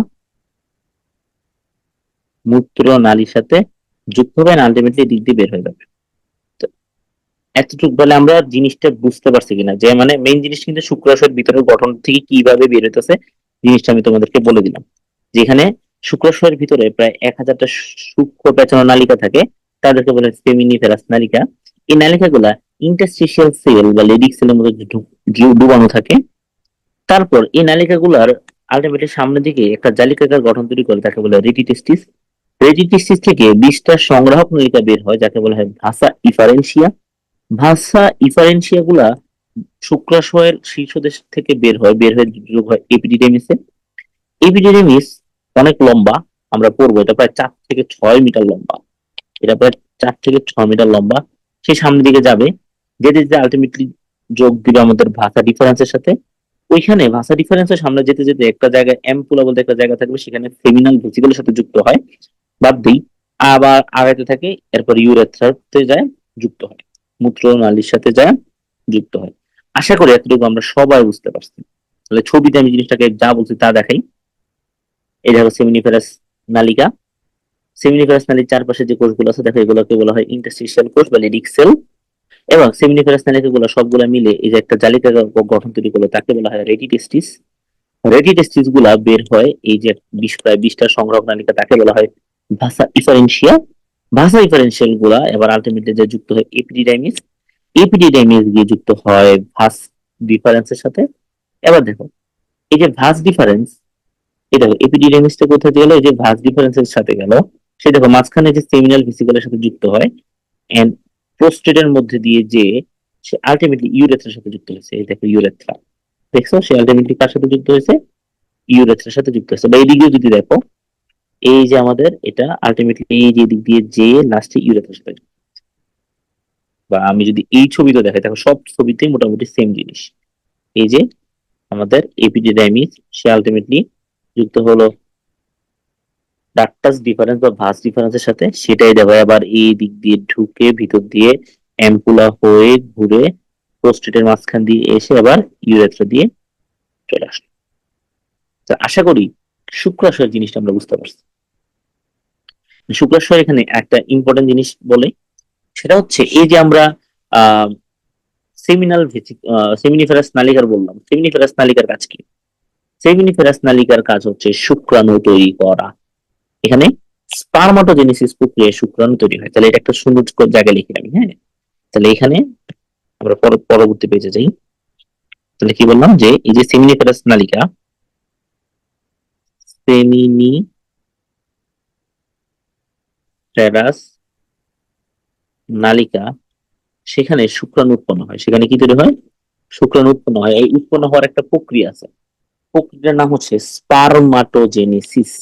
মূত্র নালীর সাথে যুক্ত হবে, আলটিমেটলি দিক দিয়ে বের হয়ে যাবে। তো এতটুকু বলে আমরা জিনিসটা বুঝতে পারছি কিনা, যে মানে মেইন জিনিস কিন্তু শুক্রাশয়ের ভিতরের গঠন থেকে কিভাবে বের হইতেছে জিনিসটা আমি তোমাদেরকে বলে দিলাম। যেখানে শুক্রাশয়ের ভিতরে প্রায় 1000টা সূক্ষ্ম পেঁচানো নালিকা থাকে, তাদেরকে বলে সেমিনিফেরাস নালিকা। এই নালিকাগুলা ইন্টারস্টিশিয়াল সেল বা লেডিক সেলের মধ্যে ডুবানো থাকে। তারপর এই নালিকাগুলার আলটিমেটলি সামনের দিকে একটা জালিকাকার গঠন তৈরি করে, তাকে বলে রেটিটেস্টিস। রেটিটেস্টিস থেকে 20টা সংগ্রাহক নলিকা বের হয়, যাকে বলা হয় ভাসা ইফারেন্সিয়া। ভাষা ইফারেন্সিয়া গুলা শুক্রাশয়ের শীর্ষদেশ থেকে বের হয়ে যোগ হয় এপিডিডেমিসে। এপিডিডেমিস অনেক লম্বা, আমরা পড়বো, এটা প্রায় 4 থেকে 6 মিটার লম্বা। এটা প্রায় 4 থেকে 6 মিটার লম্বা। সে সামনের দিকে যাবে, যেতে যেতে আলটিমেটলি যোগ দিবে আমাদের ভাষা ডিফারেন্সের সাথে। ওইখানে ভাষা ডিফারেন্সের সামনে যেতে যেতে একটা জায়গায় অ্যাম্পুলা বলতে একটা জায়গা থাকবে, সেখানে সেমিনাল ভেসিকলের সাথে যুক্ত হয়, বাদ দিই, আবার আগাইতে থাকে, এরপর ইউরেথ্রাতে যায় যুক্ত হয়, মূত্র নালীর সাথে যায় যুক্ত হয়। আশা করি এতটুকু আমরা সবাই বুঝতে পারছি। তাহলে ছবিতে আমি জিনিসটাকে যা বলছি তা দেখাই। এই দেখো সেমিনিফেরাস নালিকা। সেমিনিফেরাস নালীর চারপাশে যে কোষগুলো আছে দেখো, এগুলোকে বলা হয় ইন্টারস্টিশিয়াল কোষ বা লিডিক সেল। এবং সেমিনিফেরাস নালিকা গুলো সবগুলা মিলে এই যে একটা জালিকা গঠন তৈরি করলো, তাকে বলা হয় রেটিটেস্টিস। রেটিটেস্টিস গুলা বের হয় এই যে প্রায় 20টা সংগ্রহ নালিকা, তাকে বলা হয় ভাষা ইফারেন্সিয়া। ভাষা ইফারেন্সিয়াল গুলা এবার আলটিমেটলি যে যুক্ত হয় এপিডিডাইমিস। এপিডিডাইমিস গিয়ে যুক্ত হয় ভাস ডিফারেন্সের সাথে। এবার দেখো, এই যে ভাস ডিফারেন্স, এই দেখো এপিডিডাইমিসটা কোথায় গেল, এই যে ভাস ডিফারেন্সের সাথে গেল। সে দেখো মাঝখানে যে সেমিনাল ভেসিকলের সাথে যুক্ত হয়, এন্ড প্রোস্টেটের মধ্যে দিয়ে যে সে আলটিমেটলি ইউরেথ্রার সাথে যুক্ত হয়েছে। এই দেখো ইউরেথ্রা, দেখছো সে আলটিমেটলি কার সাথে যুক্ত হয়েছে? ইউরেথ্রার সাথে যুক্ত হয়েছে। বা এইদিকেও যদি দেখো, এই যে আমাদের এটা আলটিমেটলি এই যে দিক দিয়ে যে লাস্টে ইউরেথ্রার সাথে, বা আমি যদি এই ছবিতে দেখাই, দেখো সব ছবিতেই মোটামুটি সেম জিনিস। এই যে আমাদের এপিডিডাইমিস, সে আলটিমেটলি যুক্ত হলো ডাকটাস ডিফারেন্স বা ভাস ডিফারেন্সের সাথে, সেটাই দেখো আবার এই দিক দিয়ে ঢুকে ভিতর দিয়ে অ্যাম্পুলা হয়ে ঘুরে প্রোস্টেটের মাঝখান দিয়ে এসে আবার ইউরেথ্রা দিয়ে চলে আসলো। তো আশা করি শুক্রাশয়ের জিনিসটা আমরা বুঝতে পারছি। শুক্রাশয় এখানে একটা ইম্পর্টেন্ট জিনিস বলে, সেটা হচ্ছে এই যে আমরা আহ সেমিনাল সেমিনিফেরাস নালিকার বললাম, সেমিনিফেরাস নালিকার কাজ কি? সেমিনিফেরাস নালিকার কাজ হচ্ছে শুক্রাণু তৈরি করা। এখানে স্পারমাটোজেনেসিস প্রক্রিয়ায় শুক্রাণু তৈরি হয়। তাহলে এটা একটা সুন্দর জায়গায় লিখে আমি, হ্যাঁ। তাহলে এখানে আমরা পরবর্তী পেজে যাই। তাহলে কি বললাম, যে এই যে সেমিনিফেরাস নালিকা, সেমিনিফেরাস নালিকা, সেখানে শুক্রাণু উৎপন্ন হয়। সেখানে কি তৈরি হয়? শুক্রাণু উৎপন্ন হয়। এই উৎপন্ন হওয়ার একটা প্রক্রিয়া আছে, প্রক্রিয়ার নাম হচ্ছে স্পারমাটোজেনেসিস।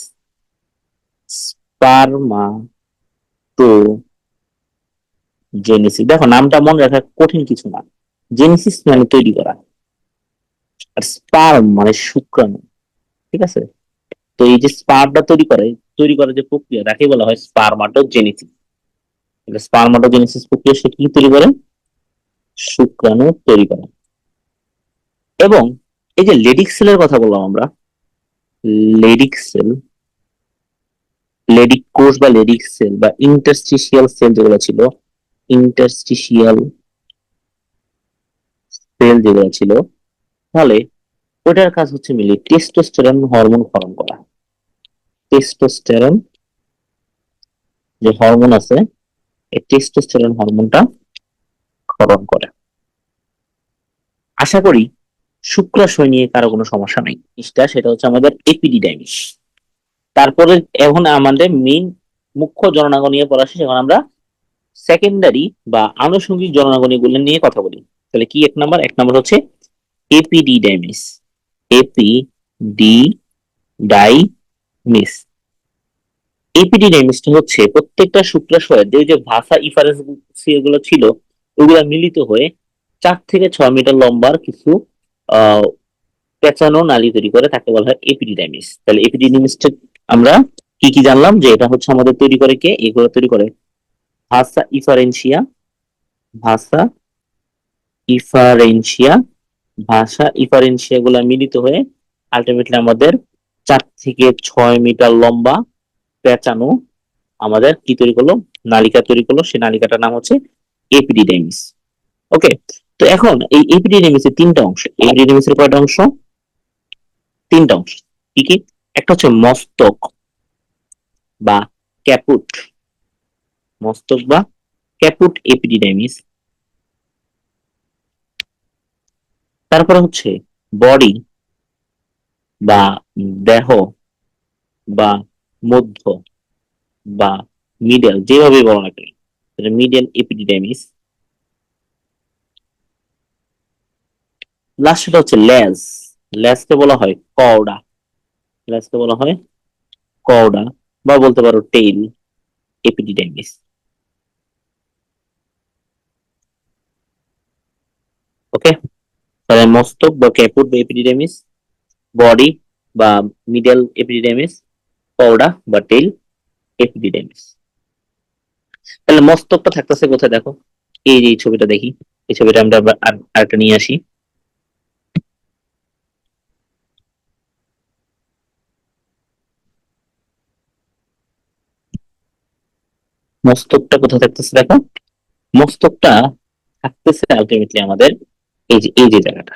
স্পারমাটোজেনেসিস, দেখো নামটা মনে রাখা কঠিন কিছু না। জেনেসিস মানে তৈরি করা, আর স্পার্ম মানে শুক্রাণু। ঠিক আছে, তো এই যে স্পার্মটা তৈরি করার যে প্রক্রিয়া, তাকে বলা হয় স্পারমাটোজেনেসিস। স্পারমাটোজেনেসিস প্রক্রিয়া সে কি তৈরি করে? শুক্রাণু তৈরি করে। এবং এই যে লেডিক সেলের কথা বললাম আমরা, লেডিক সেল, লেডিক কোষ বা লেডিক সেল বা ইন্টারস্টিশিয়াল সেল যেগুলো ছিল, ইন্টারস্টিশিয়াল সেল যেগুলো ছিল, তাহলে ওটার কাজ হচ্ছে মিলে টেস্টোস্টেরন হরমোন ক্ষরণ করা। টেস্টোস্টেরন যে হরমোন আছে, এই টেস্টোস্টেরন হরমোনটা ক্ষরণ করে। আশা করি শুক্রাশয় নিয়ে কারো কোনো সমস্যা নাই। সেটা হচ্ছে আমাদের এপিডিডাইমিস। তারপরে এখন আমাদের মেইন মুখ্য জননাঙ্গ নিয়ে পড়া শেষ, এখন আমরা সেকেন্ডারি বা আনুষঙ্গিক জননাঙ্গ গুলো নিয়ে কথা বলি। তাহলে কি এক নাম্বার হচ্ছে এপিডিডাইমিস। এপিডিডাইমিস। এপিডিডাইমিসটা হচ্ছে প্রত্যেকটা শুক্রাশয়ের যে ভাষা ইফারেন্স গুলো ছিল, ওগুলা মিলিত হয়ে 4 থেকে 6 মিটার লম্বার কিছু আহ পেঁচানো নালী তৈরি করে, তাকে বলা হয় এপিডিডাইমিস। তাহলে এপিডিডাইমিসটা আমরা কি কি জানলাম, যে এটা হচ্ছে আমাদের তৈরি করে কে, এগুলো তৈরি করে ভাষা ইফারেন্সিয়া। ভাষা ইফারেন্সিয়া ভাষা ইফারেন্সিয়া গুলা মিলিত হয়ে আলটিমেটলি আমাদের 4 থেকে 6 মিটার লম্বা পেঁচানো আমাদের কি তৈরি করলো, নালিকা তৈরি করলো। সেই নালিকাটার নাম হচ্ছে এপিডিডাইমিস। ওকে, তো এখন এই এপিডিডাইমিসের 3টা অংশ। এপিডিডাইমিসের কয়টা অংশ? 3টা অংশ। কি কি? একটা হচ্ছে মস্তক বা ক্যাপুট। মস্তক বা ক্যাপুট এপিডিডাইমিস। তারপরে হচ্ছে বডি বা দেহ বা মধ্য বা মিডল, যেভাবে বলো না কেন, মিডল এপিডিডাইমিস। লাস্টটা হচ্ছে লেজ। লেজকে বলা হয় কওডা। লেজকে বলা হয় কওডা বা বলতে পারো টেইল এপিডিডাইমিস। ওকে, তাহলে মস্তক বা ক্যাপুট বা এপিডিডাইমিস, বডি বা মিডল এপিডিডাইমিস, কওডা বা টেইল এপিডিডাইমিস। তাহলে মস্তকটা থাকতেছে কোথায় দেখো, এই যে এই ছবিটা দেখি, এই ছবিটা আমরা আরেকটা নিয়ে আসি। মস্তকটা কোথায় থাকতেছে দেখো, মস্তকটা থাকতেছে আলটিমেটলি আমাদের এই যে জায়গাটা,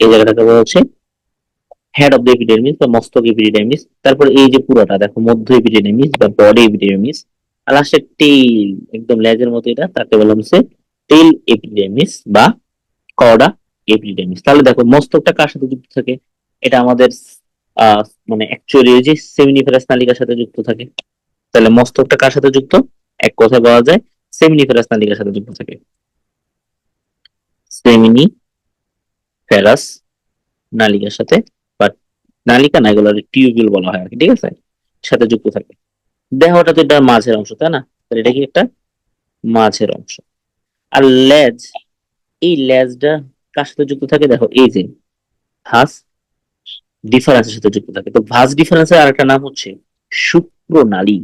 এই জায়গাটাকে বলা হচ্ছে হেড অফ দ্য এপিডেমিস বা মস্তক এপিডেমিস। তারপর এই যে পুরোটা দেখো মধ্য এপিডেমিস বা বডি এপিডেমিস। আর লাস্টে টেইল, একদম লেজের মতো, এটা তাকে বলা হচ্ছে টেইল এপিডেমিস বা কর্ডা এপিডেমিস। তাহলে দেখো মস্তকটা কার সাথে যুক্ত থাকে, এটা আমাদের আহ মানে অ্যাকচুয়ালি যে সেমিনিফেরাস নালিকার সাথে যুক্ত থাকে। তাহলে মস্তকটা কার সাথে যুক্ত, এক কথায় বলা যায় সেমিনিফেরাস নালিকার সাথে যুক্ত থাকে। সেমিনিফেরাস নালিকার সাথে, বা নালিকা না, এগুলো টিউবিউল বলা হয় আর কি, ঠিক আছে, সাথে যুক্ত থাকে। দেহটা তো এটা মাঝের অংশ, তাই না? তাহলে এটা কি একটা মাঝের অংশ। আর লেজ, এই লেজটা কার সাথে যুক্ত থাকে দেখো, এই যে ভাঁজ ডিফারেন্সের সাথে যুক্ত থাকে। তো ভাঁজ ডিফারেন্সের আরেকটা নাম হচ্ছে শুক্রনালী।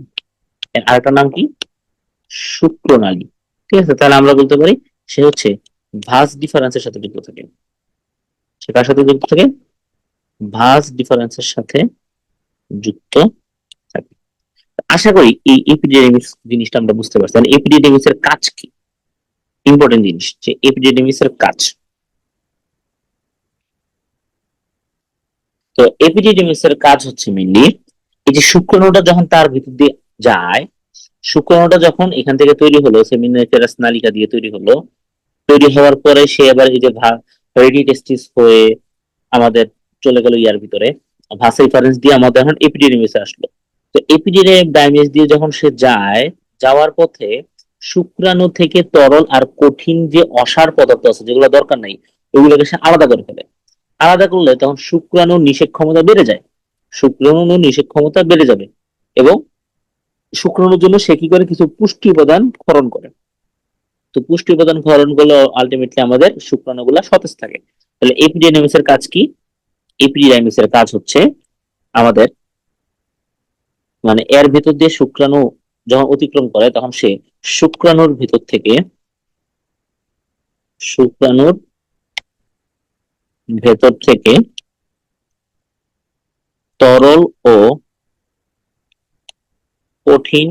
এর আরেকটা নাম কি? শুক্রনালী। ঠিক আছে, তাহলে আমরা বলতে পারি সে হচ্ছে ভাঁজ ডিফারেন্সের সাথে যুক্ত থাকে। সে কার সাথে যুক্ত থাকে? ভাঁজ ডিফারেন্সের সাথে যুক্ত থাকে। আশা করি এই এপিডেমিক্স জিনিসটা আমরা বুঝতে পারছি। তাহলে এপিডেমিক্স এর কাজ কি? ইম্পর্টেন্ট জিনিস যে এপিডেমিক্স এর কাজ। তো এপিডেমিক্স এর কাজ হচ্ছে মেনলি এই যে শুক্রাণুটা যখন তার ভিতর দিয়ে যায়, শুক্রাণুটা যখন এখান থেকে তৈরি হলো, সেমিনিফেরাস নালিকা দিয়ে তৈরি হলো, তৈরি হওয়ার পরে সে আবার এই যে রেডিটেস্টিস হয়ে আমাদের চলে গেল ইয়ার ভিতরে, ভাসা রেফারেন্স দিয়ে আমাদের এখন এপিডিডিমিসে আসলো। তো এপিডিডিমিস দিয়ে যখন সে যায়, যাওয়ার পথে শুক্রাণু থেকে তরল আর কঠিন যে অসার পদার্থ আছে যেগুলো দরকার নাই, ওগুলোকে সে আলাদা করে ফেলে। আলাদা করলে তখন শুক্রাণুর নিষেক ক্ষমতা বেড়ে যায়। শুক্রাণুর নিষেক ক্ষমতা বেড়ে যাবে এবং শুক্রাণুর জন্য সে কি করে, কিছু পুষ্টি উপাদান ক্ষরণ করে। তো পুষ্টি উপাদান ক্ষরণ গুলো আলটিমেটলি আমাদের শুক্রাণু গুলা সতেজ থাকে। তাহলে এপিডিডিমিস এর কাজ কি? এপিডিডিমিস এর কাজ হচ্ছে আমাদের এর ভিতর দিয়ে শুক্রাণু যখন অতিক্রম করে, তখন সে শুক্রাণুর ভিতর থেকে শুক্রাণুর ভেতর থেকে তরল ও কঠিন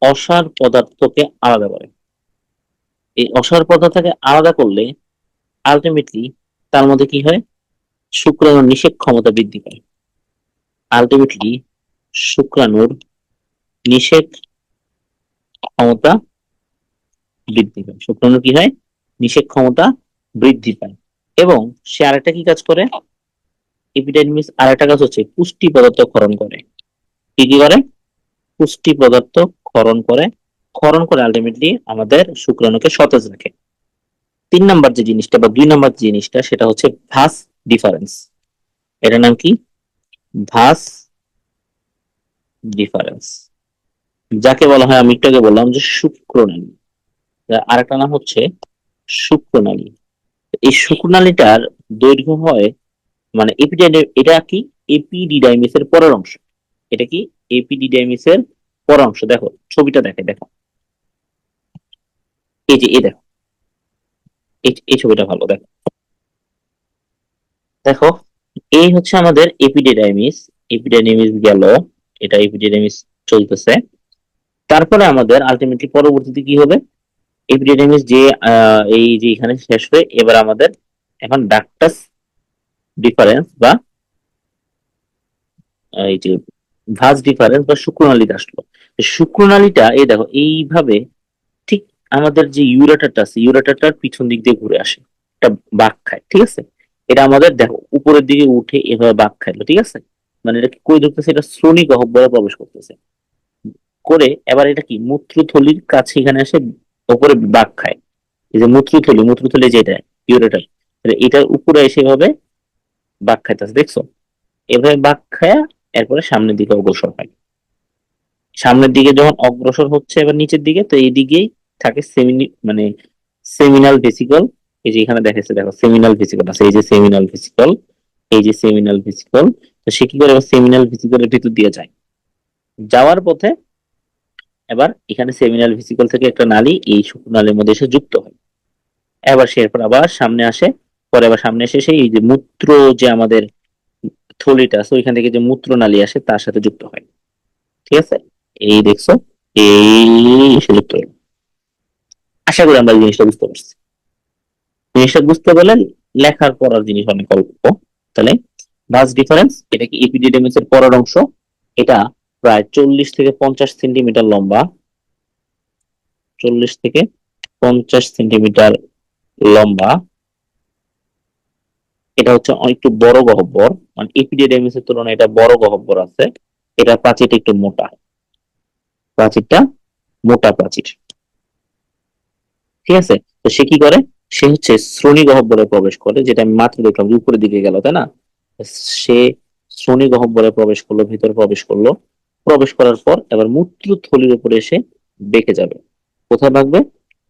অসার পদার্থকে আলাদা করে। এই অসার পদার্থকে আলাদা করলে আলটিমেটলি তার মধ্যে কি হয়, শুক্রাণুর নিষেক ক্ষমতা বৃদ্ধি পায়। আলটিমেটলি শুক্রাণুর নিষেক ক্ষমতা বৃদ্ধি পায়। শুক্রাণুর কি হয়, নিষেক ক্ষমতা বৃদ্ধি পায়। এবং সে আরেকটা কি কাজ করে, এপিডার্মিস আরেকটা কাজ হচ্ছে পুষ্টি পদার্থ ক্ষরণ করে। কি কি করে, পুষ্টি পদার্থ ক্ষরণ করে। ক্ষরণ করে আলটিমেটলি আমাদের শুক্রাণুকে সতেজ রাখে। 3 নাম্বার যে জিনিসটা বা 2 নাম্বার যে জিনিসটা সেটা হচ্ছে ভাস ডিফারেন্স। এটার নাম কি, ভাস ডিফারেন্স, যাকে বলা হয়, আমি একটু আগে বললাম যে শুক্রনালী, আরেকটা নাম হচ্ছে শুক্রনালী। এই শুক্রনালীটার দৈর্ঘ্য হয়, মানে এটা কি এপিডিডাইমিসের পরের অংশ। এটা কি এপিডিডাইমিসের পরের অংশ। দেখো ছবিটা দেখে, দেখো এই যে এই দেখো, এই ছবিটা ভালো দেখো। দেখো এই হচ্ছে আমাদের এপিডিডাইমিস। এপিডিডাইমিস গেল, এটা এপিডিডাইমিস চলতেছে। তারপরে আমাদের আলটিমেটলি পরবর্তীতে কি হবে, এপিডিডাইমিস যে এই যে এখানে শেষ হয়ে এবার আমাদের এখন ডাকটাস ডিফারেন্স বা এই যে ভাঁজ ডিফারেন্স বা শুক্রনালীতে আসলো। শুক্রনালীটা এই দেখো এইভাবে ঠিক আমাদের যে ইউরেটারটা আছে, ইউরেটারটার পিছন দিক দিয়ে ঘুরে আসে, একটা বাঁক খায়, ঠিক আছে। এটা আমাদের দেখো উপরের দিকে উঠে এভাবে বাঁক খাইলো, ঠিক আছে। মানে এটা কই ধরতেছে, এটা শ্রোণী গহ্বরে প্রবেশ করতেছে, করে এবার এটা কি মূত্রথলির কাছে এখানে এসে উপরে বাঁক খায়। এই যে মূত্রথলি, মূত্রথলি যেটা ইউরেটার, এটার উপরে এসে এভাবে বাঁক খাইতেছে, দেখছো। এভাবে বাঁক খায়া এরপরে সামনের দিকে অগ্রসর হয়। সামনের দিকে যখন অগ্রসর হচ্ছে এবার নিচের দিকে, তো এই দিকেই থাকে মানে সেমিনাল ভেসিকল। এই যে এখানে দেখাচ্ছে, দেখো সেমিনাল ভেসিকল আছে, এই যে সেমিনাল ভেসিকল, এই যে সেমিনাল ভেসিকল। তো সে কি করে, এবার সেমিনাল ভেসিকলের ভিতর দিয়ে যায়, যাওয়ার পথে এবার এখানে সেমিনাল ভেসিকল থেকে একটা নালী এই শুক্রনালীর মধ্যে এসে যুক্ত হয়। এবার সে এরপর আবার সামনে আসে, পরে আবার সামনে এসে সেই এই যে মূত্র, যে আমাদের থলিটা আছে ওইখান থেকে যে মূত্রনালী আসে তার সাথে যুক্ত হয়, ঠিক আছে। এই দেখছো, এই এসে যুক্ত হলো। আশা করি আমরা এই জিনিসটা বুঝতে পারছি। জিনিসটা বুঝতে পারলে লেখার পড়ার জিনিস অনেক অল্প। তাহলে ভাঁজ ডিফারেন্স, এটা কি এপিডিডিমিস এর পরের অংশ। এটা প্রায় 40 থেকে 50 সেন্টিমিটার লম্বা, 40 থেকে 50 সেন্টিমিটার লম্বা। এটা হচ্ছে একটু বড় গহ্বর, মানে এপিডিডিমিস এর তুলনায় এটা বড় গহ্বর আছে। এটা প্রাচীরটা একটু মোটা, প্রাচীরটা মোটা প্রাচীর, ঠিক আছে। তো সে কি করে, সে হচ্ছে শ্রোণী গহ্বরে প্রবেশ করে, যেটা আমি মাত্র দেখলাম যে উপরের দিকে গেল, তাই না। সে শ্রোণী গহ্বরে প্রবেশ করলো, ভিতরে প্রবেশ করলো। প্রবেশ করার পর এবার মূত্রথলির উপরে এসে বেঁকে যাবে। কোথায় থাকবে,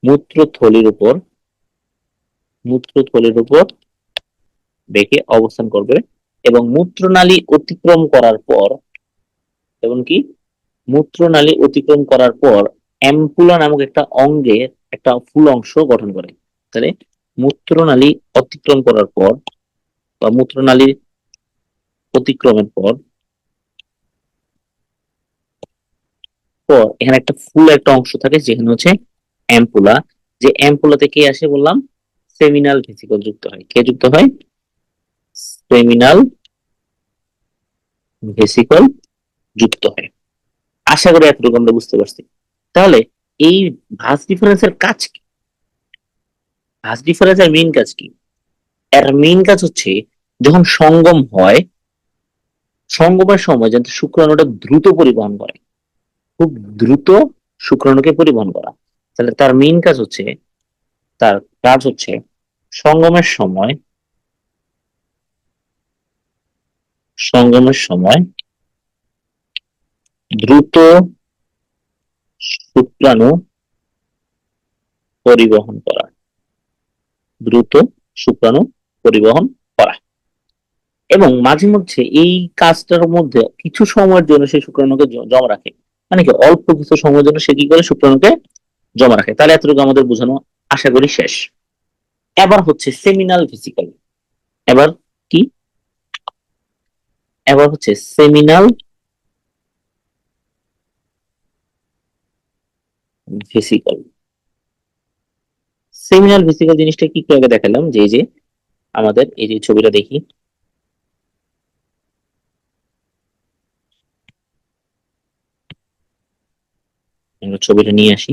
মূত্রথলির উপর, মূত্রথলির উপর বেঁকে অবস্থান করবে। এবং মূত্রনালী অতিক্রম করার পর, এবং কি মূত্রনালী অতিক্রম করার পর অ্যাম্পুলা নামক একটা অঙ্গের একটা ফুল অংশ গঠন করে। তাহলে মূত্রনালী অতিক্রম করার পর বা মূত্রনালীর অতিক্রমের পর পর এখানে একটা ফুল একটা অংশ থাকে যেখানে হচ্ছে অ্যাম্পুলা। যে অ্যাম্পুলাতে কে আসে বললাম, সেমিনাল ভেসিকল যুক্ত হয়। কে যুক্ত হয়, সেমিনাল ভেসিকল যুক্ত হয়। আশা করি এতটুকু আমরা বুঝতে পারছি। তাহলে এই ভাঁজ ডিফারেন্সের কাজ কি, ভাঁজ ডিফারেন্সের মেইন কাজ কি। এর মেইন কাজ হচ্ছে যখন সঙ্গম হয়, সঙ্গমের সময় যাতে শুক্রাণুটা দ্রুত পরিবহন করে, খুব দ্রুত শুক্রাণুকে পরিবহন করা। তাহলে তার মেইন কাজ হচ্ছে, তার কাজ হচ্ছে সঙ্গমের সময়, সঙ্গমের সময় দ্রুত শুক্রাণু পরিবহন করা, দ্রুত শুক্রাণু পরিবহন করা। এবং মাঝে মধ্যে এই কাজটার মধ্যে কিছু সময়ের জন্য সেই শুক্রাণুকে জমা রাখে। মানে কি অল্প কিছু সময়ের জন্য সে কি করে শুক্রাণুকে জমা রাখে। তাহলে এতটুকু আমাদের বোঝানো আশা করি শেষ। এবার হচ্ছে সেমিনাল ভেসিকল। এবার কি, এবার হচ্ছে সেমিনাল ভেসিকল। সেমিনাল ভেসিকল জিনিসটা কি একটু আগে দেখালাম, যে এই যে আমাদের এই যে ছবিটা দেখি, আমরা ছবিটা নিয়ে আসি।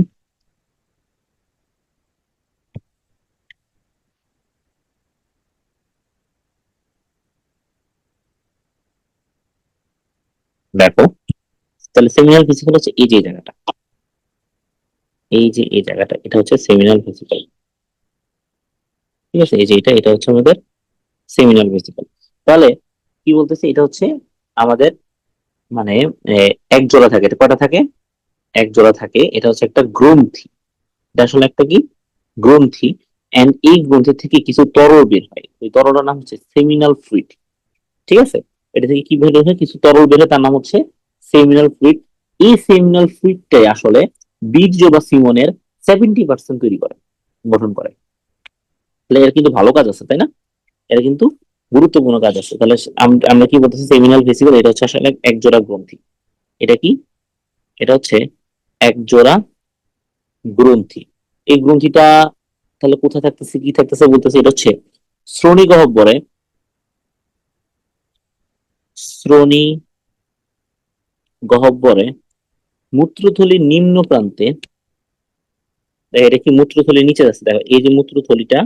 দেখো, তাহলে সেমিনাল ভেসিকল হচ্ছে এই যে জায়গাটা, এই যে এই জায়গাটা, এটা হচ্ছে সেমিনাল ভেসিকল। ঠিক আছে, এই যে এটা হচ্ছে আমাদের সেমিনাল ভেসিকল। তাহলে কি বলতেছে, এটা হচ্ছে আমাদের মানে এক জোড়া থাকে, এটা কটা থাকে, এক জোড়া থাকে, এটা হচ্ছে একটা গ্রন্থি। এটা আসলে একটা কি, গ্রন্থি। এন্ড এই গ্রন্থি থেকে কিছু তরল বের হয়, ওই তরলটার নাম হচ্ছে সেমিনাল ফ্লুইড। ঠিক আছে, এটা থেকে কি বের হয়, কিছু তরল বের হয়, তার নাম হচ্ছে সেমিনাল ফ্লুইড। এই সেমিনাল ফ্লুইডটাই আসলে বীর্য বা সিমনের 70% তৈরি করে, গঠন করে। তাহলে এর কিন্তু ভালো কাজ আছে, তাই না? এর কিন্তু গুরুত্বপূর্ণ কাজ আছে। তাহলে আমরা কি বলতেছি, সেমিনাল ভেসিকল এটা হচ্ছে আসলে এক জোড়া গ্রন্থি। এটা কি, এটা হচ্ছে এক জোড়া গ্রন্থি। এই গ্রন্থিটা তাহলে কোথায় থাকতেছে, কি থাকতেছে বলতেছে, এটা হচ্ছে শ্রোণী গহ্বরে, শ্রোণী গহ্বরে মূত্রথলির নিম্ন প্রান্তে। দেখো, এটা কি মূত্রথলির নিচে আছে, দেখো এই যে মূত্রথলিটা,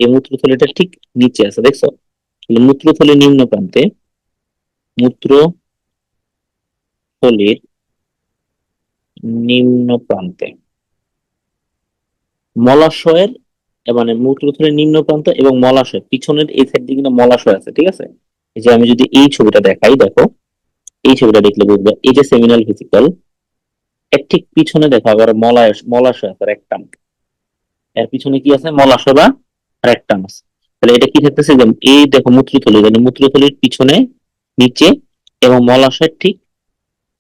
এই মূত্রথলিটা ঠিক নিচে আছে, দেখছো? তাহলে মূত্রথলির নিম্ন প্রান্তে, মূত্রথলির নিম্ন প্রান্তে মলাশয়ের, মানে মূত্রথলির নিম্ন প্রান্ত এবং মলাশয় পিছনের এই সাইড দিয়ে কিন্তু মলাশয় আছে। ঠিক আছে, এই যে আমি যদি এই ছবিটা দেখাই, দেখো এই ছবিটা দেখলে বুঝবে, এই যে সেমিনাল ভেসিকল, এর ঠিক পিছনে দেখো আবার মলাশয় আছে রেকটাম। এর পিছনে কি আছে, মলাশয় বা রেকটাম আছে। তাহলে এটা কি থাকতেছে, যে এই দেখো মূত্রথলি, মানে মূত্রথলির পিছনে, নিচে এবং মলাশয়ের ঠিক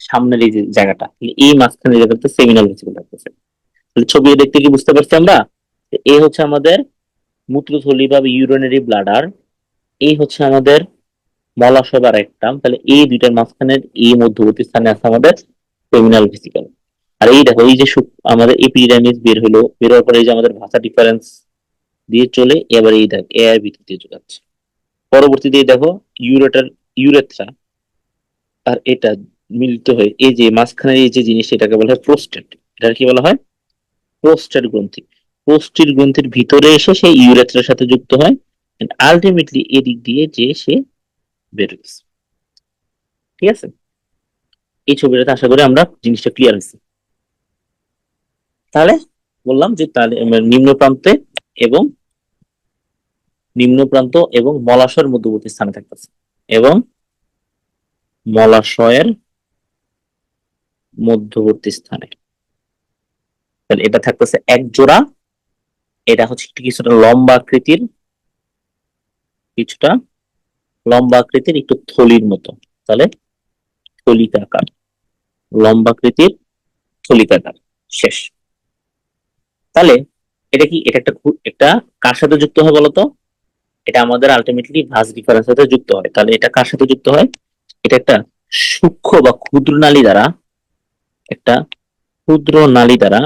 সামনের এই যে জায়গাটা, এই মাঝখানে যে জায়গাটা সেমিনাল ভেসিকল থাকতেছে। তাহলে ছবি দেখতে কি বুঝতে পারছি আমরা, এই হচ্ছে আমাদের মূত্রথলি বা ইউরিনারি ব্লাডার, এই হচ্ছে আমাদের মলাশয় বা রেকটাম। তাহলে এই দুইটার মাঝখানের এই মধ্যবর্তী স্থানে আছে আমাদের সেমিনাল ভেসিকল। আর এই দেখো, এই যে আমাদের এপিডার্মিস বের হলো, বের হওয়ার পরে এই যে আমাদের ভাষা ডিফারেন্স দিয়ে চলে, এবার এই দেখ এর ভিতর দিয়ে যাচ্ছে। পরবর্তীতে এই দেখো ইউরেটার, ইউরেথ্রা, আর এটা মিলিত হয়ে এই যে মাঝখানের এই যে জিনিস, এটাকে বলা হয় প্রোস্টেট। এটা কি বলা হয়, প্রোস্টেট গ্রন্থি। প্রোস্টেট গ্রন্থির ভিতরে এসে সেই ইউরেথ্রার সাথে যুক্ত হয়, আলটিমেটলি এদিক দিয়ে যে সে বেরোচ্ছে। ঠিক আছে, এই ছবিটাতে আশা করি আমরা জিনিসটা ক্লিয়ার হয়েছে। তাহলে বললাম যে তাহলে নিম্ন প্রান্তে এবং নিম্ন প্রান্ত এবং মলাশয়ের মধ্যবর্তী স্থানে থাকতেছে, এবং মলাশয়ের মধ্যবর্তী স্থানে। তাহলে এটা থাকতেছে এক জোড়া, এটা হচ্ছে একটু কিছুটা লম্বা আকৃতির, কিছুটা লম্বা আকৃতির একটু থলির মতো। তাহলে থলিকাকার, লম্বা আকৃতির থলিকাকার। শেষ। তাহলে এটা কি, এটা একটা একটা কার সাথে যুক্ত হয় বলতো, এটা আমাদের আলটিমেটলি ভাঁজ ডিফারেন্স সাথে যুক্ত হয়। তাহলে এটা কার সাথে যুক্ত হয়, এটা একটা সূক্ষ্ম বা ক্ষুদ্র নালী দ্বারা, একটা ক্ষুদ্র নালী দ্বারা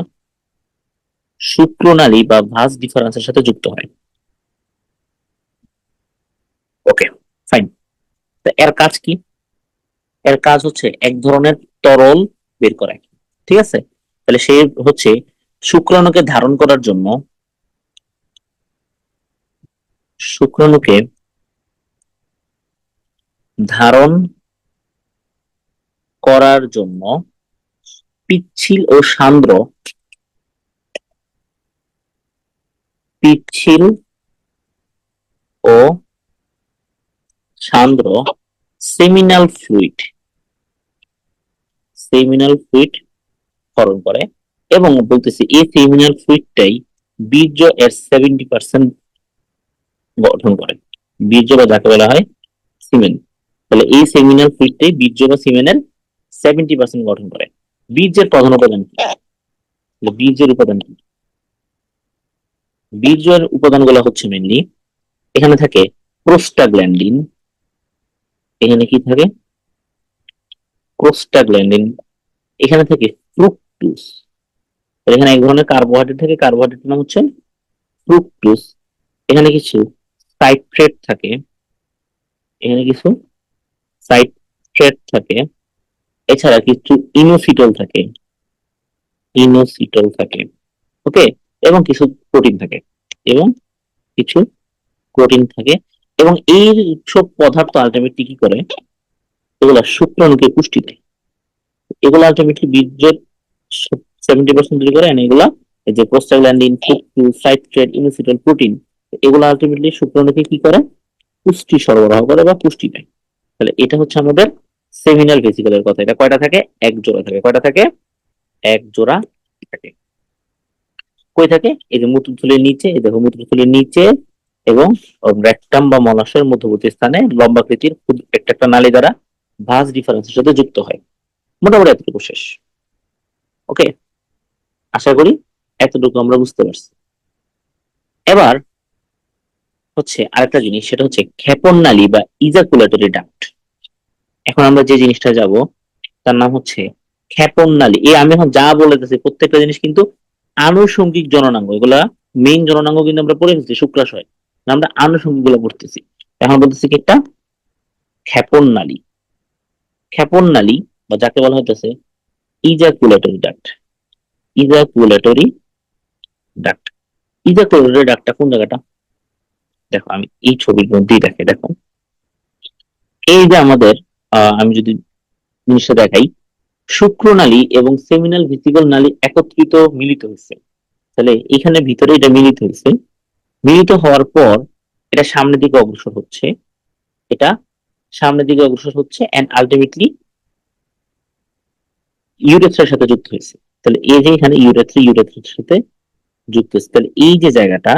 শুক্রনালী বা ভাঁজ ডিফারেন্সের সাথে যুক্ত হয়। ওকে, ফাইন। এর কাজ কি, এর কাজ হচ্ছে এক ধরনের তরল বের করা। ঠিক আছে, তাহলে সে হচ্ছে শুক্রাণুকে ধারণ করার জন্য, শুক্রাণুকে ধারণ করার জন্য পিচ্ছিল ও সান্দ্র, পিচ্ছিল ও সান্দ্র সেমিনাল ফ্লুইড, সেমিনাল ফ্লুইড ক্ষরণ করে। এবং বলতেছি এই সেমিনাল ফ্লুইডটাই বীর্য এর 70% গঠন করে। বীর্য বা যাকে বলা হয় সিমেন। তাহলে এই সেমিনাল ফ্লুইডটাই বীর্য বা সিমেনের 70% গঠন করে। বীর্যের প্রধান উপাদান কি, বীর্যের উপাদান কি, বীর্যের উপাদানগুলো হচ্ছে মেনলি, এখানে থাকে প্রোস্টাগ্ল্যান্ডিন, এখানে কি থাকে, প্রোস্টাগ্ল্যান্ডিন, এখানে থাকে ফ্রুক্টুস, এখানে এক ধরনের কার্বোহাইড্রেট থাকে, কার্বোহাইড্রেটের নাম হচ্ছে ফ্রুক্টোজ। এখানে কিছু সাইট্রেট থাকে, এখানে কিছু সাইট্রেট থাকে, এছাড়া কিছু ইনোসিটল থাকে, ইনোসিটল থাকে, ওকে, এবং কিছু প্রোটিন থাকে, এবং কিছু প্রোটিন থাকে, এবং এই সব পদার্থ আলটিমেটলি কি করে, এগুলা শুক্রাণুকে পুষ্টি দেয়। এগুলো আলটিমেটলি বীর্যের 70% তৈরি করে, and এগুলা এই যে prostaglandin, fructose, citrate, inositol, protein, এগুলো আলটিমেটলি শুক্রাণুকে কি করে, পুষ্টি সরবরাহ করে বা পুষ্টি দেয়। তাহলে এটা হচ্ছে আমাদের সেমিনাল ভেসিকলের কথা। এটা কয়টা থাকে? এক জোড়া থাকে। কয়টা থাকে? এক জোড়া থাকে। কই থাকে? এই যে মূত্রথলির নিচে, এই দেখো মূত্রথলির নিচে এবং রেকটাম বা মলাশয়ের মধ্যবর্তী স্থানে লম্বাকৃতির একটা একটা নালী দ্বারা ভাঁজ ডিফারেন্সের সাথে যুক্ত হয়। মোটামুটি এতটুকু শেষ। ওকে, আশা করি এতটুকু আমরা বুঝতে পারছি। এবার হচ্ছে আরেকটা জিনিস, সেটা হচ্ছে ক্ষেপণ নালী বা ইজাকুলেটরি ডাক্ট। এখন আমরা যে জিনিসটা যাব তার নাম হচ্ছে ক্ষেপণ নালী। এই আমি এখন যা বলেতেছি প্রত্যেকটা জিনিস কিন্তু আনুষঙ্গিক জননাঙ্গ, এগুলা মেইন জননাঙ্গ কিন্তু আমরা পড়ে ফেলছি শুক্রাশয়, আমরা আনুষঙ্গিক গুলো পড়তেছি। এখন বলতেছি কি একটা ক্ষেপণ নালী। ক্ষেপণ নালী বা যাকে বলা হইতেছে ejaculatory duct, ejaculatory duct. Ejaculatory ডাক্টটা কোন জায়গাটা? দেখো আমি এই ছবির মধ্যেই দেখে, দেখো এই যে আমাদের আমি যদি জিনিসটা দেখাই, শুক্রনালী এবং সেমিনাল ভিসিকল নালী একত্রিত মিলিত হয়েছে। তাহলে এখানে ভিতরে এটা মিলিত হয়েছে, মিলিত হওয়ার পর এটা সামনের দিকে অগ্রসর হচ্ছে, এটা সামনের দিকে অগ্রসর হচ্ছে, এন্ড আলটিমেটলি ইউরেথ্রার সাথে যুক্ত হয়েছে। তাহলে এই যে এখানে ইউরেথ্রার সাথে যুক্ত হয়েছে, তাহলে এই যে জায়গাটা,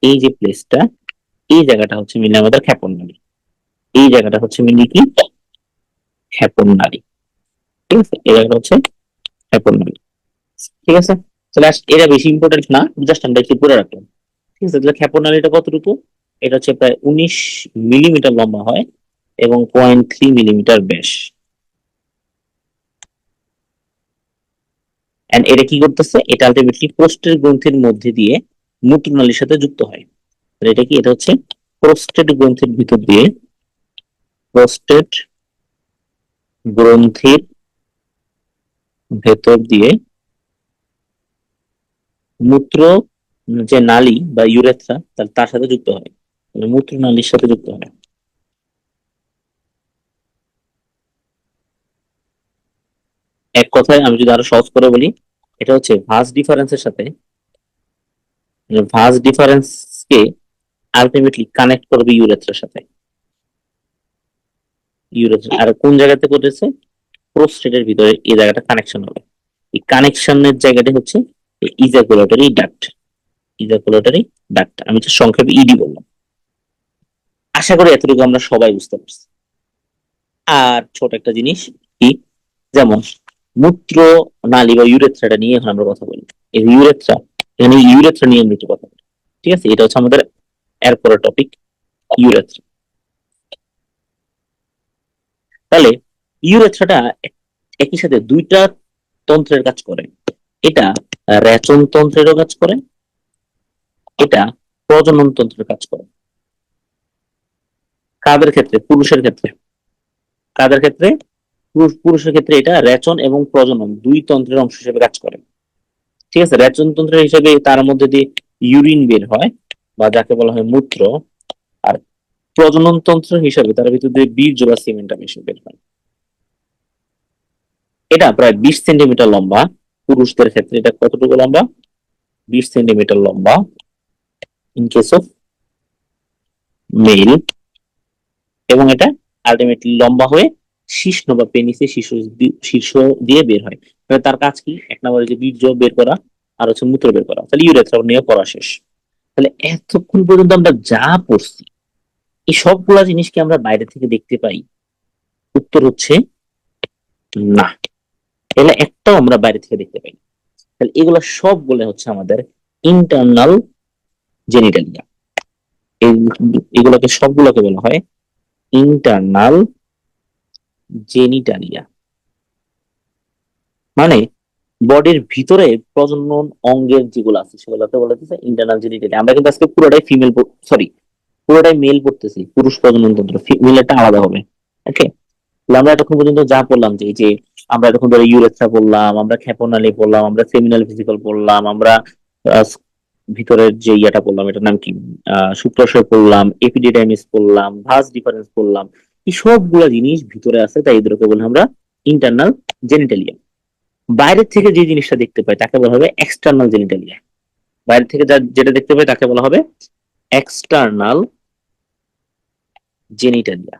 এই যে প্লেসটা, এই জায়গাটা হচ্ছে মিলে আমাদের ক্ষেপণ নালী। এই জায়গাটা হচ্ছে মিলি কি? ক্ষেপণ নালী। ঠিক আছে, এই জায়গাটা হচ্ছে ক্ষেপণ নালী। ঠিক আছে, তাহলে এটা বেশি ইম্পর্টেন্ট না, জাস্ট আমরা একটু পড়ে রাখলাম। ঠিক আছে, তাহলে ক্ষেপণালীটা কতটুকু? এটা হচ্ছে প্রায় 19 মিলিমিটার লম্বা হয় এবং 0.3 মিলিমিটার ব্যাস। এন্ড এটা কি করতেছে? এটা আলটিমেটলি প্রোস্টেট গ্রন্থির মধ্যে দিয়ে মূত্রনালীর সাথে যুক্ত হয়। এটা কি? এটা হচ্ছে প্রোস্টেট গ্রন্থির ভিতর দিয়ে, প্রোস্টেট গ্রন্থির ভেতর দিয়ে মূত্র যে নালী বা ইউরেথ্রা তার সাথে যুক্ত হয়, মূত্রনালীর সাথে যুক্ত হয়। এক কথায় আমি যদি আরো সহজ করে বলি, এটা হচ্ছে ভাঁজ ডিফারেন্সের সাথে, ভাঁজ ডিফারেন্স কে আলটিমেটলি কানেক্ট করবে ইউরেথ্রার সাথে। ইউরেথ্রা আর কোন জায়গাতে করেছে? প্রোস্টেটের ভিতরে এই জায়গাটা কানেকশন হবে। এই কানেকশনের জায়গাটা হচ্ছে ইজাকুলেটরি ডাক্ট। ইজাকুলেটরি ডাক্ট, আমি তো সংক্ষেপে ইডি বললাম। আশা করি এতটুকু আমরা সবাই বুঝতে পারছি। আর ছোট একটা জিনিস কি, যেমন মূত্র নালী বা ইউরেথ্রাটা নিয়ে এখন আমরা কথা বলি। এই ইউরেথ্রা, এখানে ইউরেথ্রা নিয়ে আমরা একটু কথা বলি। ঠিক আছে, এটা হচ্ছে আমাদের এরপরের টপিক, ইউরেথ্রা। তাহলে ইউরেথ্রাটা একই সাথে দুইটা তন্ত্রের কাজ করে। এটা রেচন তন্ত্রেরও কাজ করে, এটা প্রজনন তন্ত্রের কাজ করে। কাদের ক্ষেত্রে? পুরুষের ক্ষেত্রে। কাদের ক্ষেত্রে? পুরুষের ক্ষেত্রে এটা রেচন এবং প্রজনন দুই তন্ত্রের অংশ হিসেবে কাজ করে। ঠিক আছে, রেচন তন্ত্রের হিসেবে তার মধ্যে দিয়ে ইউরিন বের হয় বা যাকে বলা হয় মূত্র, আর প্রজনন তন্ত্র হিসেবে তার ভিতর দিয়ে বীর্য বা সিমেন্টা বেশি বের হয়। এটা প্রায় 20 সেন্টিমিটার লম্বা। পুরুষদের ক্ষেত্রে এটা কতটুকু লম্বা? 20 সেন্টিমিটার লম্বা ইন কেস অফ মেল। এবং এটা আলটিমেটলি লম্বা হয়ে শিশ্ন বা পেনিসে শীর্ষ দিয়ে বের হয়। তার কাজ কি? এক নম্বরে যে বীর্য বের করা, আর হচ্ছে মূত্র বের করা। তাহলে ইউরেথ্রা নিয়ে পড়া শেষ। তাহলে এতক্ষণ পর্যন্ত আমরা যা পড়ছি, এই সবগুলা জিনিস কি আমরা বাইরে থেকে দেখতে পাই? উত্তর হচ্ছে না, এগুলো একটাও আমরা বাইরে থেকে দেখতে পাই না। তাহলে এগুলো সবগুলো হচ্ছে আমাদের ইন্টারনাল জেনিটালিয়া। এগুলোকে সবগুলোকে বলা হয় ইন্টারনাল জেনিটালিয়া। মানে বডির ভিতরে প্রজনন অঙ্গের যেগুলো আছে সেগুলোকে বলা হচ্ছে ইন্টারনাল জেনিটালিয়া। আমরা কিন্তু আজকে পুরোটাই ফিমেল, সরি পুরোটাই মেল পড়তেছি, পুরুষ প্রজনন তন্ত্র, ফিমেলটা আলাদা হবে। ওকে, আমরা এতক্ষণ পর্যন্ত যা বললাম যে এই যে আমরা এতক্ষণ ধরে ইউরেথ্রা বললাম, আমরা ক্ষেপণালী বললাম, আমরা সেমিনাল ভেসিকল বললাম, আমরা আহ, ভিতরের যে ইয়াটা বললাম এটার নাম কি, শুক্রাশয় বললাম, এপিডিডাইমিস বললাম, ভাস ডিফারেন্স বললাম, এই সবগুলা জিনিস ভিতরে আছে, তাই এদেরকে বললাম আমরা ইন্টারনাল জেনিটালিয়া। বাইরের থেকে যে জিনিসটা দেখতে পাই তাকে বলা হবে এক্সটার্নাল জেনিটালিয়া। বাইরে থেকে যেটা দেখতে পাই তাকে বলা হবে এক্সটার্নাল জেনিটালিয়া।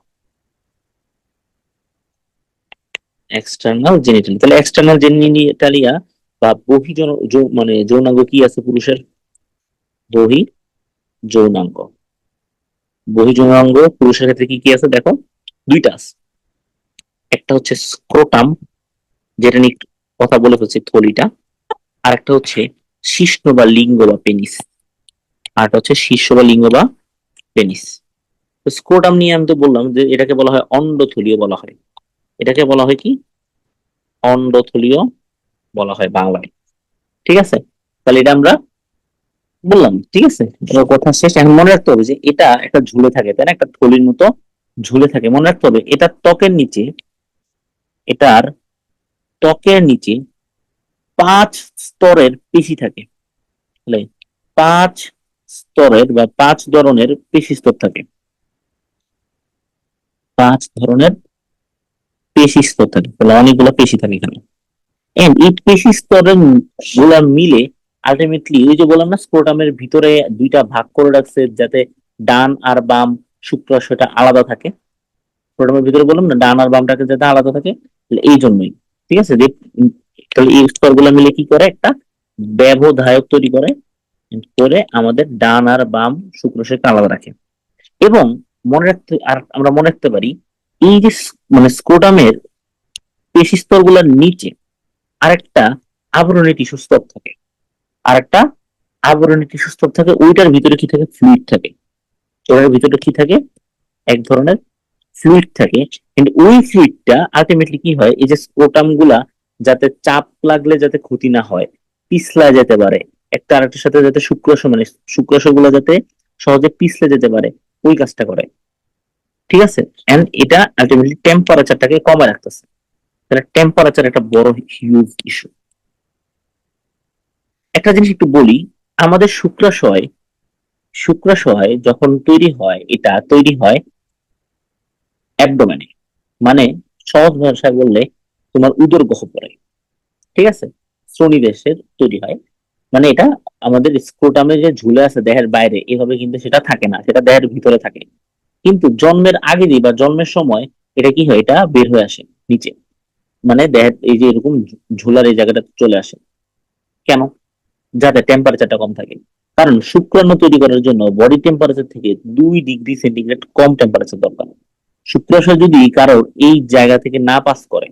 এক্সটার্নাল জেনিটালিয়া, তাহলে এক্সটার্নাল জেনিটালিয়া বা মানে যৌনাঙ্গ কি আছে পুরুষের? বহি যৌনাঙ্গ। বহি যৌনাঙ্গ পুরুষের ক্ষেত্রে কি কি আছে দেখো, দুইটা আছে। একটা হচ্ছে স্ক্রোটাম, যেটা নিয়ে কথা বলে হচ্ছে থলিটা। আর একটা হচ্ছে শিশ্ন বা লিঙ্গ বা পেনিস। আর একটা হচ্ছে শীর্ষ বা লিঙ্গ বা পেনিস। তো স্ক্রোটাম নিয়ে আমি তো বললাম যে এটাকে বলা হয় অন্ডথলীয় বলা হয়। এটাকে বলা হয় কি? অন্ডথলীয় বলা হয় বাংলায়। ঠিক আছে, তাহলে এটা আমরা বললাম। ঠিক আছে, এবার কথা শেষ। এখন মনে রাখতে হবে যে এটা একটা ঝুলে থাকে, তাই না? একটা থলির মতো ঝুলে থাকে। মনে রাখতে হবে এটা ত্বকের নিচে, এটার ত্বকের নিচে 5 স্তরের পেশি থাকে। তাহলে 5 স্তরের বা 5 ধরনের পেশি স্তর থাকে। 5 ধরনের পেশি স্তর থাকে, তাহলে অনেকগুলো পেশি থাকে এখানে। এন্ড এই পেশি স্তরের গুলা মিলে আলটিমেটলি ওই যে বললাম না, স্ক্রোটামের ভিতরে দুইটা ভাগ করে রাখছে যাতে ডান আর বাম শুক্রাশয়টা আলাদা থাকে। স্ক্রোটামের ভিতরে বললাম না, ডান আর বামটাকে যাতে আলাদা থাকে, তাহলে এই জন্যই। ঠিক আছে, যে তাহলে এই স্তরগুলো মিলে কি করে, একটা ব্যবধায়ক তৈরি করে, করে আমাদের ডান আর বাম শুক্রাশয়কে আলাদা রাখে। এবং আমরা মনে রাখতে পারি এই যে মানে স্ক্রোটামের পেশি স্তরগুলোর নিচে আরেকটা আবরণী টিস্যু স্তর থাকে। আরেকটা আবরণী টিস্যু স্তর থাকে, ওইটার ভিতরে কি থাকে? ফ্লুইড থাকে। ওটার ভিতরে কি থাকে? এক ধরনের ফ্লুইড থাকে। কিন্তু ওই ফ্লুইডটা আলটিমেটলি কি হয়, এই যে স্ক্রোটাম গুলা যাতে চাপ লাগলে যাতে ক্ষতি না হয়, পিছলা যেতে পারে, একটা আরেকটার সাথে যাতে শুক্রাশয় মানে শুক্রাশয় গুলা যাতে সহজে পিছলে যেতে পারে, ওই কাজটা করে। ঠিক আছে, এন্ড এটা আলটিমেটলি টেম্পারেচারটাকে কমে রাখতেছে। তাহলে টেম্পারেচার একটা বড় হিউজ ইস্যু। একটা জিনিস একটু বলি, আমাদের শুক্রাশয়, শুক্রাশয় যখন তৈরি হয়, এটা তৈরি হয় অ্যাবডোমেনে, মানে সহজ ভাষায় বললে তোমার উদর গহ্বরে। ঠিক আছে, শ্রোণিদেশের তৈরি হয়। মানে এটা আমাদের স্ক্রোটামে যে ঝুলে আছে দেহের বাইরে, এভাবে কিন্তু সেটা থাকে না, সেটা দেহের ভিতরে থাকে। কিন্তু জন্মের আগে বা জন্মের সময় এটা কি হয়, এটা বের হয়ে আসে নিচে, মানে দেহের এই যে এরকম ঝুলার এই জায়গাটা চলে আসে। কেন? যাতে টেম্পারেচারটা কম থাকে। কারণ শুক্রাণু তৈরি করার জন্য বডি টেম্পারেচার থেকে 2 ডিগ্রি সেন্টিগ্রেড কম টেম্পারেচার দরকার। শুক্রাশয় যদি কারোর এই জায়গা থেকে না পাস করে,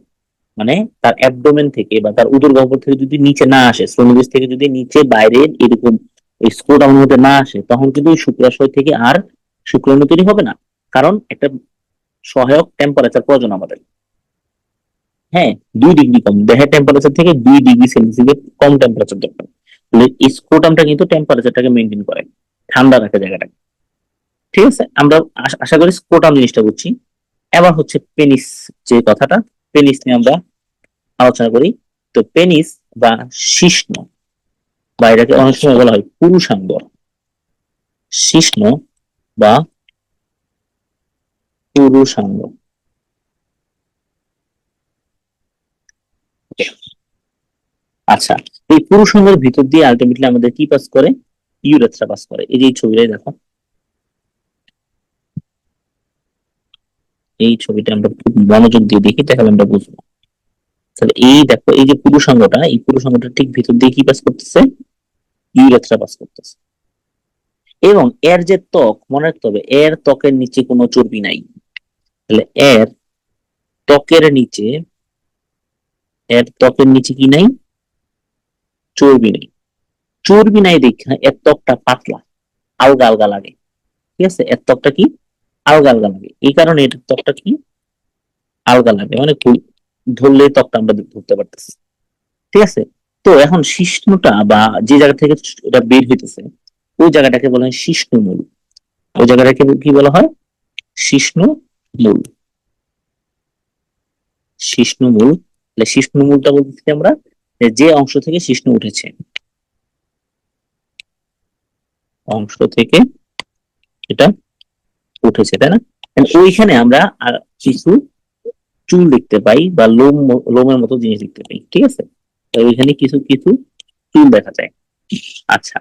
মানে তার অ্যাবডোমেন থেকে বা তার উদর গহ্বর থেকে যদি নিচে না আসে, স্তনদেশ থেকে যদি নিচে বাইরে এরকম এই স্ক্রোটামের মধ্যে না আসে, তখন কিন্তু এই শুক্রাশয় থেকে আর শুক্রাণু তৈরি হবে না। কারণ একটা সহায়ক টেম্পারেচার প্রয়োজন আমাদের। হ্যাঁ, 2 ডিগ্রি কম, দেহের টেম্পারেচার থেকে 2 ডিগ্রি সেন্টিগ্রেড কম টেম্পারেচার দরকার। তাহলে স্ক্রোটামটা কিন্তু টেম্পারেচারটাকে মেনটেন করে, ঠান্ডা রাখে জায়গাটাকে। ঠিক আছে, আমরা আশা করি স্ক্রোটাম জিনিসটা বুঝছি। এবার হচ্ছে পেনিস, যে কথাটা, পেনিস নিয়ে আমরা আলোচনা করি। তো পেনিস বা শিশ্ন, বা এটাকে অনেক সময় বলা হয় পুরুষাঙ্গ। শিশ্ন বা পুরুষাঙ্গ। আচ্ছা, এই পুরুষাঙ্গের ভিতর দিয়ে আলটিমেটলি আমাদের কি পাস করে? ইউরেথ্রা পাস করে। এই যে এই ছবিটাই দেখো, এই ছবিটা আমরা খুব মনোযোগ দিয়ে দেখি, তাহলে আমরা বুঝবো। তাহলে এই দেখো, এই যে পুরুষাঙ্গটা, এই পুরুষাঙ্গটা ঠিক ভিতর দিয়ে কি পাস করতেছে? ইউরেথ্রা পাস করতেছে। এবং এর যে ত্বক, মনে রাখতে হবে এর ত্বকের নিচে কোনো চর্বি নাই। তাহলে এর ত্বকের নিচে, এর ত্বকের নিচে কি নাই? চর্বি নেই। চর্বি নাই দেখে এর ত্বকটা পাতলা, আলগা আলগা লাগে। ঠিক আছে, এর ত্বকটা কি? আলগা আলগা লাগে। এই কারণে এর ত্বকটা কি? আলগা লাগে, মানে ধরলে ত্বকটা আমরা ধরতে পারতেছি। ঠিক আছে, তো এখন শিশ্নটা বা যে জায়গা থেকে এটা বের হইতেছে ওই জায়গাটাকে বলা হয় শিশ্নমূল। ওই জায়গাটাকে কি বলা হয়? শিশ্নমূল। শিশ্নমূল। তাহলে শিশ্নমূলটা বলতেছি আমরা যে অংশ থেকে শিশ্ন উঠেছে, অংশ থেকে এটা উঠেছে, তাই না? And ওইখানে আমরা কিছু চুল দেখতে পাই বা লোমের মতো জিনিস দেখতে পাই, ঠিক আছে? তো ওইখানে কিছু কিছু চুল দেখা যায়। আচ্ছা,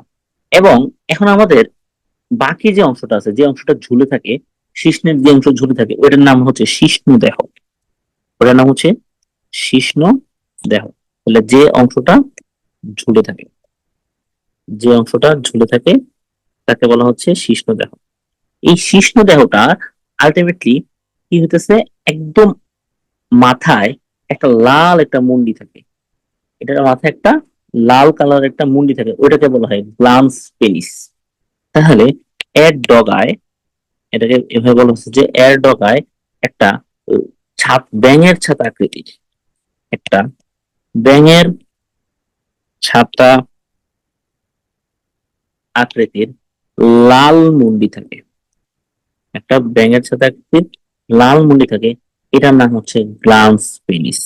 এবং এখন আমাদের বাকি যে অংশটা আছে, যে অংশটা ঝুলে থাকে, শিশ্নের যে অংশ ঝুলে থাকে, ওটার নাম হচ্ছে শিশ্ন দেহ। ওটার নাম হচ্ছে শিশ্ন দেহ। তাহলে যে অংশটা ঝুলে থাকে, যে অংশটা ঝুলে থাকে তাকে বলা হচ্ছে শিশ্ন দেহ। এই শিশ্ন দেহটা আলটিমেটলি কি হইতেছে, একদম মাথায় একটা লাল একটা মুন্ডি থাকে। এটার মাথায় একটা লাল কালার একটা মুন্ডি থাকে, ওইটাকে বলা হয় গ্লান্স পেনিস। তাহলে এর ডগায়, এটাকে এভাবে বলা হচ্ছে যে এর ডগায় একটা ছাপ, ব্যাঙের ছাতা আকৃতির একটা, ব্যাঙের ছাতা আকৃতির লাল মুন্ডি থাকে। একটা ব্যাঙের ছাতা আকৃতির লাল মুন্ডি থাকে। এটার নাম হচ্ছে গ্লান্স পেনিস।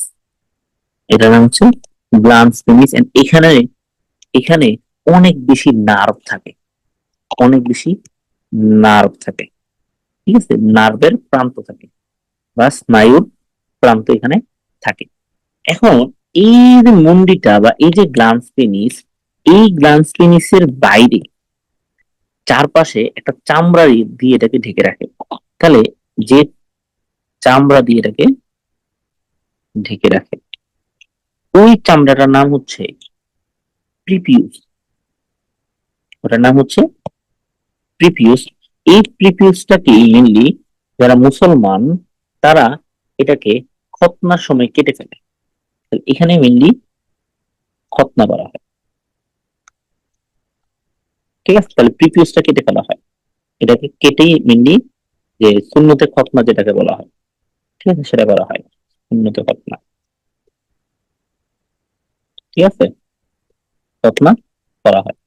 এটার নাম হচ্ছে গ্লান্স পেনিস। এখানে এখানে অনেক বেশি নার্ভ থাকে, অনেক বেশি নার্ভ থাকে, ঠিক আছে? নার্ভের প্রান্ত থাকে বা স্নায়ুর প্রান্ত এখানে থাকে। এখন এই যে মুন্ডিটা বা এই যে গ্ল্যান্স পেনিস, এই গ্ল্যান্স পেনিসের বাইরে চারপাশে একটা চামড়া দিয়ে এটাকে ঢেকে রাখে। তাহলে যে চামড়া দিয়ে এটাকে ঢেকে রাখে, ওই চামড়াটার নাম হচ্ছে প্রিপিউস। ওটার নাম হচ্ছে প্রিপিউস। এই প্রিপিউসটাকে মেনলি যারা মুসলমান তারা এটাকে খতনার সময় কেটে ফেলে। এখানে মেনলি খতনা করা হয়, ঠিক আছে? তাহলে প্রিপিউসটা কেটে ফেলা হয়, এটাকে কেটেই মেনলি যে সুন্নতে খতনা যেটাকে বলা হয়, ঠিক আছে, সেটা করা হয় সুন্নতে খতনা, ঠিক আছে? খতনা করা হয়।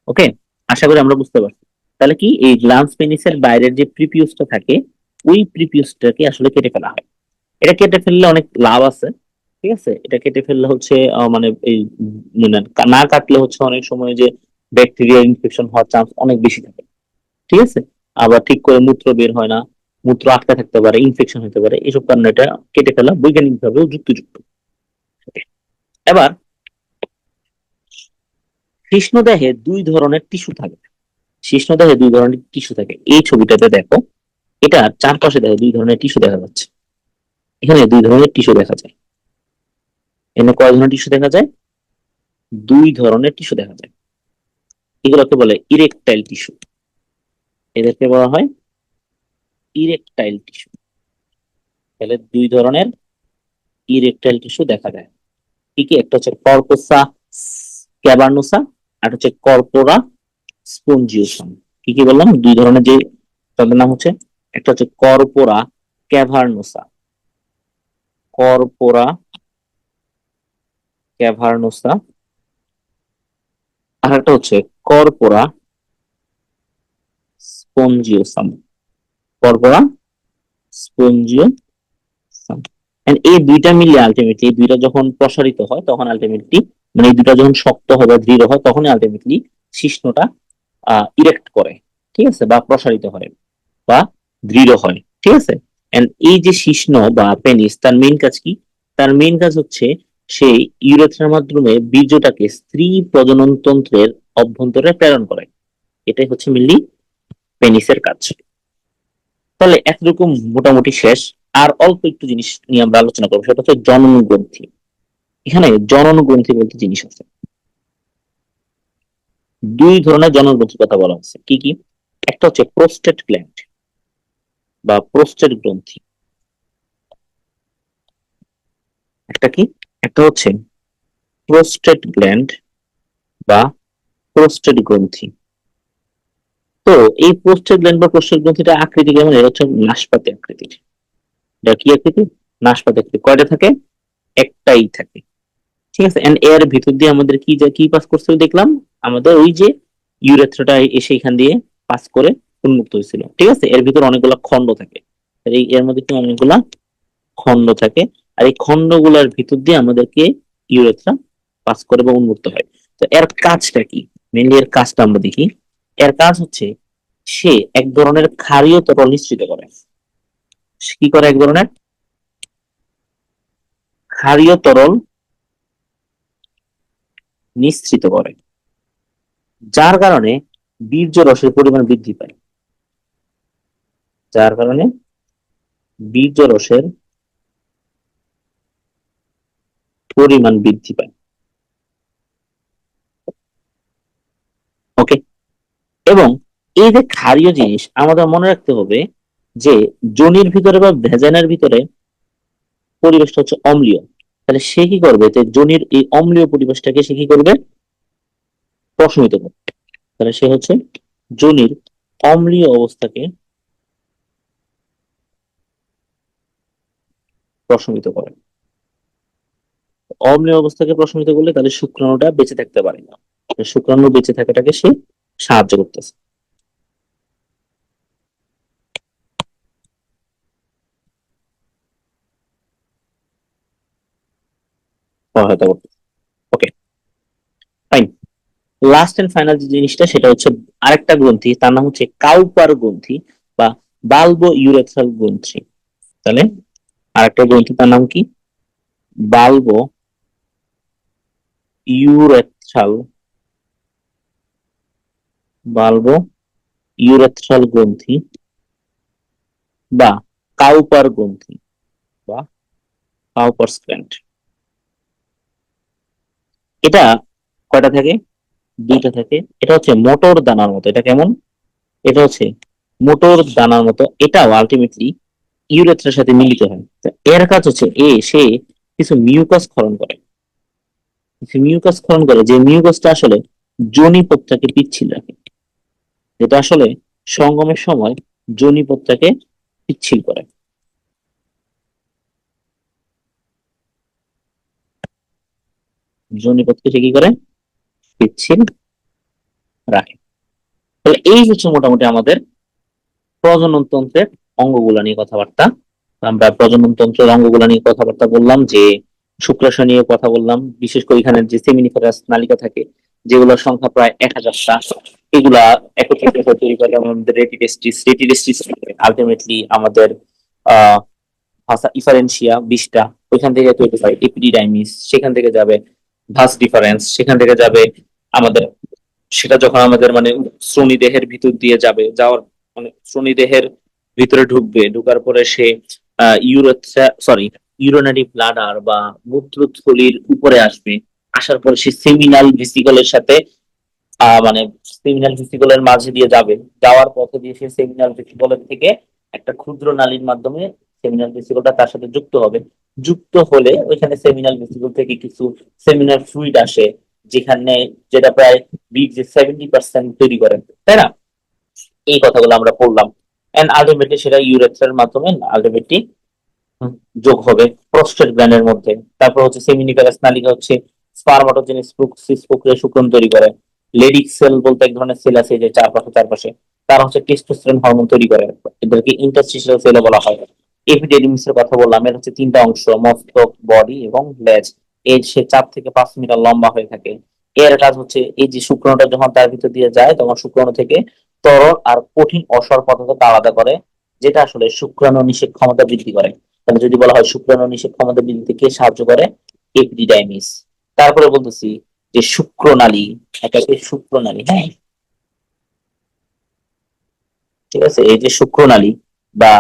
ওকে, আশা করি আমরা বুঝতে পারছি। তাহলে কি এই গ্লান্স পেনিসের বাইরের যে প্রিপিউসটা থাকে, ওই প্রিপিউসটাকে আসলে কেটে ফেলা হয়। এটা কেটে ফেললে অনেক লাভ আছে, ঠিক আছে? এটা কেটে ফেললে হচ্ছে মানে এই মানে না কাটলে হচ্ছে অনেক সময় যে ব্যাকটেরিয়া ইনফেকশন হওয়ার চান্স অনেক বেশি থাকে, ঠিক আছে? আবার ঠিক করে মূত্র বের হয় না, মূত্র আটকা থাকতে পারে, ইনফেকশন হতে পারে, এইসব কারণে এটা কেটে ফেলা বৈজ্ঞানিক ভাবেও যুক্তিযুক্ত। এবার কৃষ্ণদেহে দুই ধরনের টিস্যু থাকে। কৃষ্ণদেহে দুই ধরনের টিস্যু থাকে, এই ছবিটাতে দেখো, এটা চারপাশে দেখো দুই ধরনের টিস্যু দেখা যাচ্ছে। এখানে দুই ধরনের টিস্যু দেখা যায়। এখানে কয় ধরনের টিস্যু দেখা যায়? দুই ধরনের টিস্যু দেখা যায়। এগুলোকে বলে ইরেকটাইল টিস্যু। এদেরকে বলা হয় ইরেকটাইল টিস্যু। তাহলে দুই ধরনের ইরেকটাইল টিস্যু দেখা যায়। কি কি? একটা হচ্ছে কর্পোসা ক্যাভার্নোসা, আর হচ্ছে কর্পোরা স্পঞ্জিওসাম। কি কি বললাম? দুই ধরনের যে, তাদের নাম হচ্ছে, একটা হচ্ছে কর্পোরা ক্যাভার্নোসা, কর্পোরা ক্যাভার্নোসা, আর একটা হচ্ছে কর্পোরা স্পঞ্জিওসাম, কর্পোরা স্পঞ্জিওসাম। এই দুইটা মিলিয়ে আলটিমেটলি, এই দুইটা যখন প্রসারিত হয় তখন আলটিমেটলি, মানে এই দুইটা যখন শক্ত হয় বা দৃঢ় হয় তখনই আলটিমেটলি শিশ্নটা ইরেক্ট করে, ঠিক আছে, বা প্রসারিত হয় বা দৃঢ় হয়, ঠিক আছে? এন্ড এই যে শিশ্ন বা পেনিস, তার মেইন কাজ কি? তার মেইন কাজ হচ্ছে সেই ইউরেথ্রার মাধ্যমে বীর্যটাকে স্ত্রী প্রজনন তন্ত্রের অভ্যন্তরে প্রেরণ করে। এটাই হচ্ছে মেইনলি পেনিসের কাজ। তাহলে একরকম মোটামুটি শেষ। আর অল্প একটু জিনিস নিয়ে আমরা আলোচনা করবো, সেটা হচ্ছে জনন গ্রন্থি। এখানে জনন গ্রন্থি বলতে জিনিস আছে, দুই ধরনের জনন গ্রন্থির কথা বলা হচ্ছে। কি কি? একটা হচ্ছে প্রোস্টেট গ্ল্যান্ড বা প্রোস্টেট গ্রন্থি। একটা কি? একটা হচ্ছে প্রোস্টেট গ্ল্যান্ড বা প্রোস্টেট গ্রন্থি। তো এই প্রোস্টেট গ্ল্যান্ড বা প্রোস্টেট গ্রন্থিটা আকৃতি কেমন? এটা হচ্ছে নাশপাতি আকৃতির। এটা কি আকৃতি? নাশপাতি আকৃতি। কয়টা থাকে? একটাই থাকে, ঠিক আছে, এন্ড এর ভিতর দিয়ে আমাদের কি পাস করছিল দেখলাম, আমাদের ওই যে ইউরেথ্রাটা এসে এখান দিয়ে পাস করে উন্মুক্ত হয়েছিল। ঠিক আছে, এর ভিতর অনেকগুলা খন্ড থাকে, এর মধ্যে কি অনেকগুলা খন্ড থাকে, আর এই খন্ডগুলোর ভিতর দিয়ে আমাদেরকে ইউরেথ্রা পাস করে বা উন্মুক্ত হয়। তো এর কাজটা কি, মেনলি এর কাজটা আমরা দেখি। এর কাজ হচ্ছে সে এক ধরনের ক্ষারীয় তরল নিঃসৃত করে। সে কি করে? এক ধরনের ক্ষারীয় তরল নিঃসৃত করে, যার কারণে বীর্য রসের পরিমাণ বৃদ্ধি পায়। যার কারণে বীর্য রসের পরিমাণ বৃদ্ধি পায়। ওকে, এবং এই যে ক্ষারীয় জিনিস আমাদের মনে রাখতে হবে যে যোনির ভিতরে বা ভেজানের ভিতরে পরিবেশটা হচ্ছে অম্লীয়। তাহলে সে কি করবে? যে যোনির এই অম্লীয় পরিবেশটাকে সে কি করবে? প্রশমিত করবে। তাহলে সে হচ্ছে যোনির অম্লীয় অবস্থাকে প্রশমিত করে। অম্লীয় অবস্থাকে প্রশমিত করলে তাহলে শুক্রাণুটা বেঁচে থাকতে পারে না, শুক্রাণু বেঁচে থাকাটাকে সে সাহায্য করতেছে, সহায়তা করতেছে। ওকে, ফাইন। লাস্ট এন্ড ফাইনাল যে জিনিসটা সেটা হচ্ছে আরেকটা গ্রন্থি, তার নাম হচ্ছে কাউপার গ্রন্থি বা বাল্বো ইউরেথ্রাল গ্রন্থি। তাহলে আরেকটা গ্রন্থি, তার নাম কি? বাল্বো ইউরেথ্রাল, বাল্বো ইউরেথ্রাল গ্রন্থি বা কাউপার গ্রন্থি বা কাউপার গ্ল্যান্ড। এটা কয়টা থাকে? দুইটা থাকে। এটা হচ্ছে মোটর দানার মতো। এটা কেমন? এটা হচ্ছে মোটর দানার মতো। এটাও আলটিমেটলি ইউরেথ্রার সাথে মিলিত হয়। তো এর কাজ হচ্ছে সে কিছু মিউকাস ক্ষরণ করে, কিছু মিউকাস ক্ষরণ করে, যে মিউকাসটা আসলে যোনিপথটাকে পিচ্ছিল রাখে, যেটা আসলে সঙ্গমের সময় যোনিপথটাকে পিচ্ছিল করে। যোনিপথকে সে কি করে? পিচ্ছিল রাখে। তাহলে এই হচ্ছে মোটামুটি আমাদের প্রজনন তন্ত্রের অঙ্গগুলা নিয়ে কথাবার্তা। আমরা প্রজনন তন্ত্রের অঙ্গগুলা নিয়ে কথাবার্তা বললাম, যে শুক্রাশয় নিয়ে কথা বললাম, বিশেষ করে এখানে যে সেমিনিফেরাস নালিকা থাকে, যেগুলোর সংখ্যা প্রায় 1000টা, এগুলা একত্রিত হয়ে তৈরি করে আমাদের রেটিডেস্টিস। রেটিডেস্টিস আলটিমেটলি আমাদের আহ ভাষা ইফারেন্সিয়া 20টা, ওইখান থেকে তৈরি হয় এপিডিডাইমিস, সেখান থেকে যাবে ভাস ডিফারেন্স, সেখান থেকে যাবে আমাদের, সেটা যখন আমাদের মানে শ্রোণী দেহের ভিতর দিয়ে যাবে, যাওয়ার মানে শ্রোণী দেহের ভিতরে ঢুকবে, ঢুকার পরে সে ইউরোথ্রা সরি ইউরোনারি ব্লাডার বা মূত্রথলির উপরে আসবে। আসার পরে সে সেমিনাল ভেসিকলের সাথে মানে সেমিনাল ভেসিকলের মাঝে দিয়ে যাবে, যাওয়ার পথে দিয়ে সে সেমিনাল ভেসিকলের থেকে একটা ক্ষুদ্র নালীর মাধ্যমে সেমিনাল ভেসিকলটা তার সাথে যুক্ত হবে। যুক্ত হলে ওইখানে সেমিনাল ভেসিকল থেকে কিছু সেমিনাল ফ্লুইড আসে, যেখানে যেটা প্রায় বিগ যে 70% তৈরি করে, তাই না? এই কথাগুলো আমরা পড়লাম। এন্ড আলটিমেটলি সেটা ইউরেথ্রার মাধ্যমে আলটিমেটলি যোগ হবে প্রোস্টেট গ্ল্যান্ডের মধ্যে। তারপর হচ্ছে সেমিনিফেরাস নালিকা হচ্ছে স্পারমাটোজেনিস প্রক্রিয়া শুক্রাণু তৈরি করে। লেডিক সেল বলতে এক ধরনের সেল আছে যে চারপাশে চারপাশে, তারা হচ্ছে টেস্টোস্টেরন হরমোন তৈরি করে, এদেরকে ইন্টারস্টিশিয়াল সেল বলা হয়। এপিডেডিমিস এর কথা বললাম, এর হচ্ছে তিনটা অংশ, মস্তক, বডি এবং লেজ। এর সে 4 থেকে 5 মিটার লম্বা হয়ে থাকে। এর কাজ হচ্ছে এই যে শুক্রাণুটা যখন তার ভিতর দিয়ে যায়, তখন শুক্রাণু থেকে তরল আর কঠিন অসর পদার্থকে আলাদা করে, যেটা আসলে শুক্রাণু নিষেক ক্ষমতা বৃদ্ধি করে। তাহলে যদি বলা হয় শুক্রাণু নিষেক ক্ষমতা বৃদ্ধিতে কে সাহায্য করে? এপিডিডাইমিস। তারপরে বলতেছি যে শুক্রনালী, এটাকে শুক্রনালী, হ্যাঁ, ঠিক আছে। এই যে শুক্রনালী বা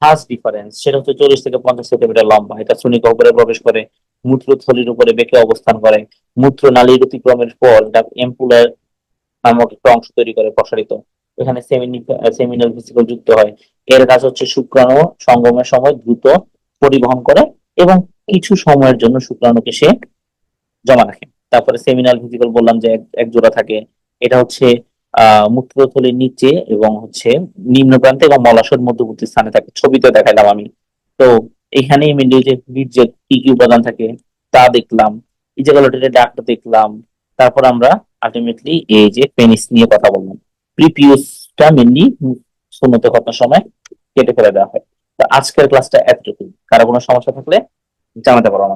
ফার্স্ট ডিফারেন্স, সেটা হচ্ছে 40 থেকে 50 সেন্টিমিটার লম্বা। এটা শ্রোণী গহ্বরে প্রবেশ করে, মূত্রথলির উপরে বেঁকে অবস্থান করে। মূত্রনালীর অতিক্রমের পর এটা এম্পুলার নামক একটা অংশ তৈরি করে, প্রসারিত। এখানে সেমিনাল ভেসিকল যুক্ত হয়। এর কাজ হচ্ছে শুক্রাণু সঙ্গমের সময় দ্রুত পরিবহন করে এবং কিছু সময়ের জন্য শুক্রাণুকে সে জমা রাখে। তারপরে সেমিনাল ভেসিকল বললাম যে এক জোড়া থাকে। এটা হচ্ছে মূত্রথলির নিচে এবং হচ্ছে নিম্ন প্রান্তে এবং মলাশয়ের মধ্যবর্তী স্থানে থাকে, ছবিতে দেখাইলাম আমি। তো এখানেই মেনলি যে বীর্যের কি কি উপাদান থাকে তা দেখলাম। ইজাগুলেটরের ডাকটা দেখলাম, তারপর আমরা আলটিমেটলি এই যে পেনিস নিয়ে কথা বললাম। প্রিপিউসটা মেনলি শূন্যতে ঘটনার সময় কেটে ফেলে দেওয়া হয়। তো আজকের ক্লাসটা এতটুকু। কারো কোনো সমস্যা থাকলে জানাতে পারো আমাকে।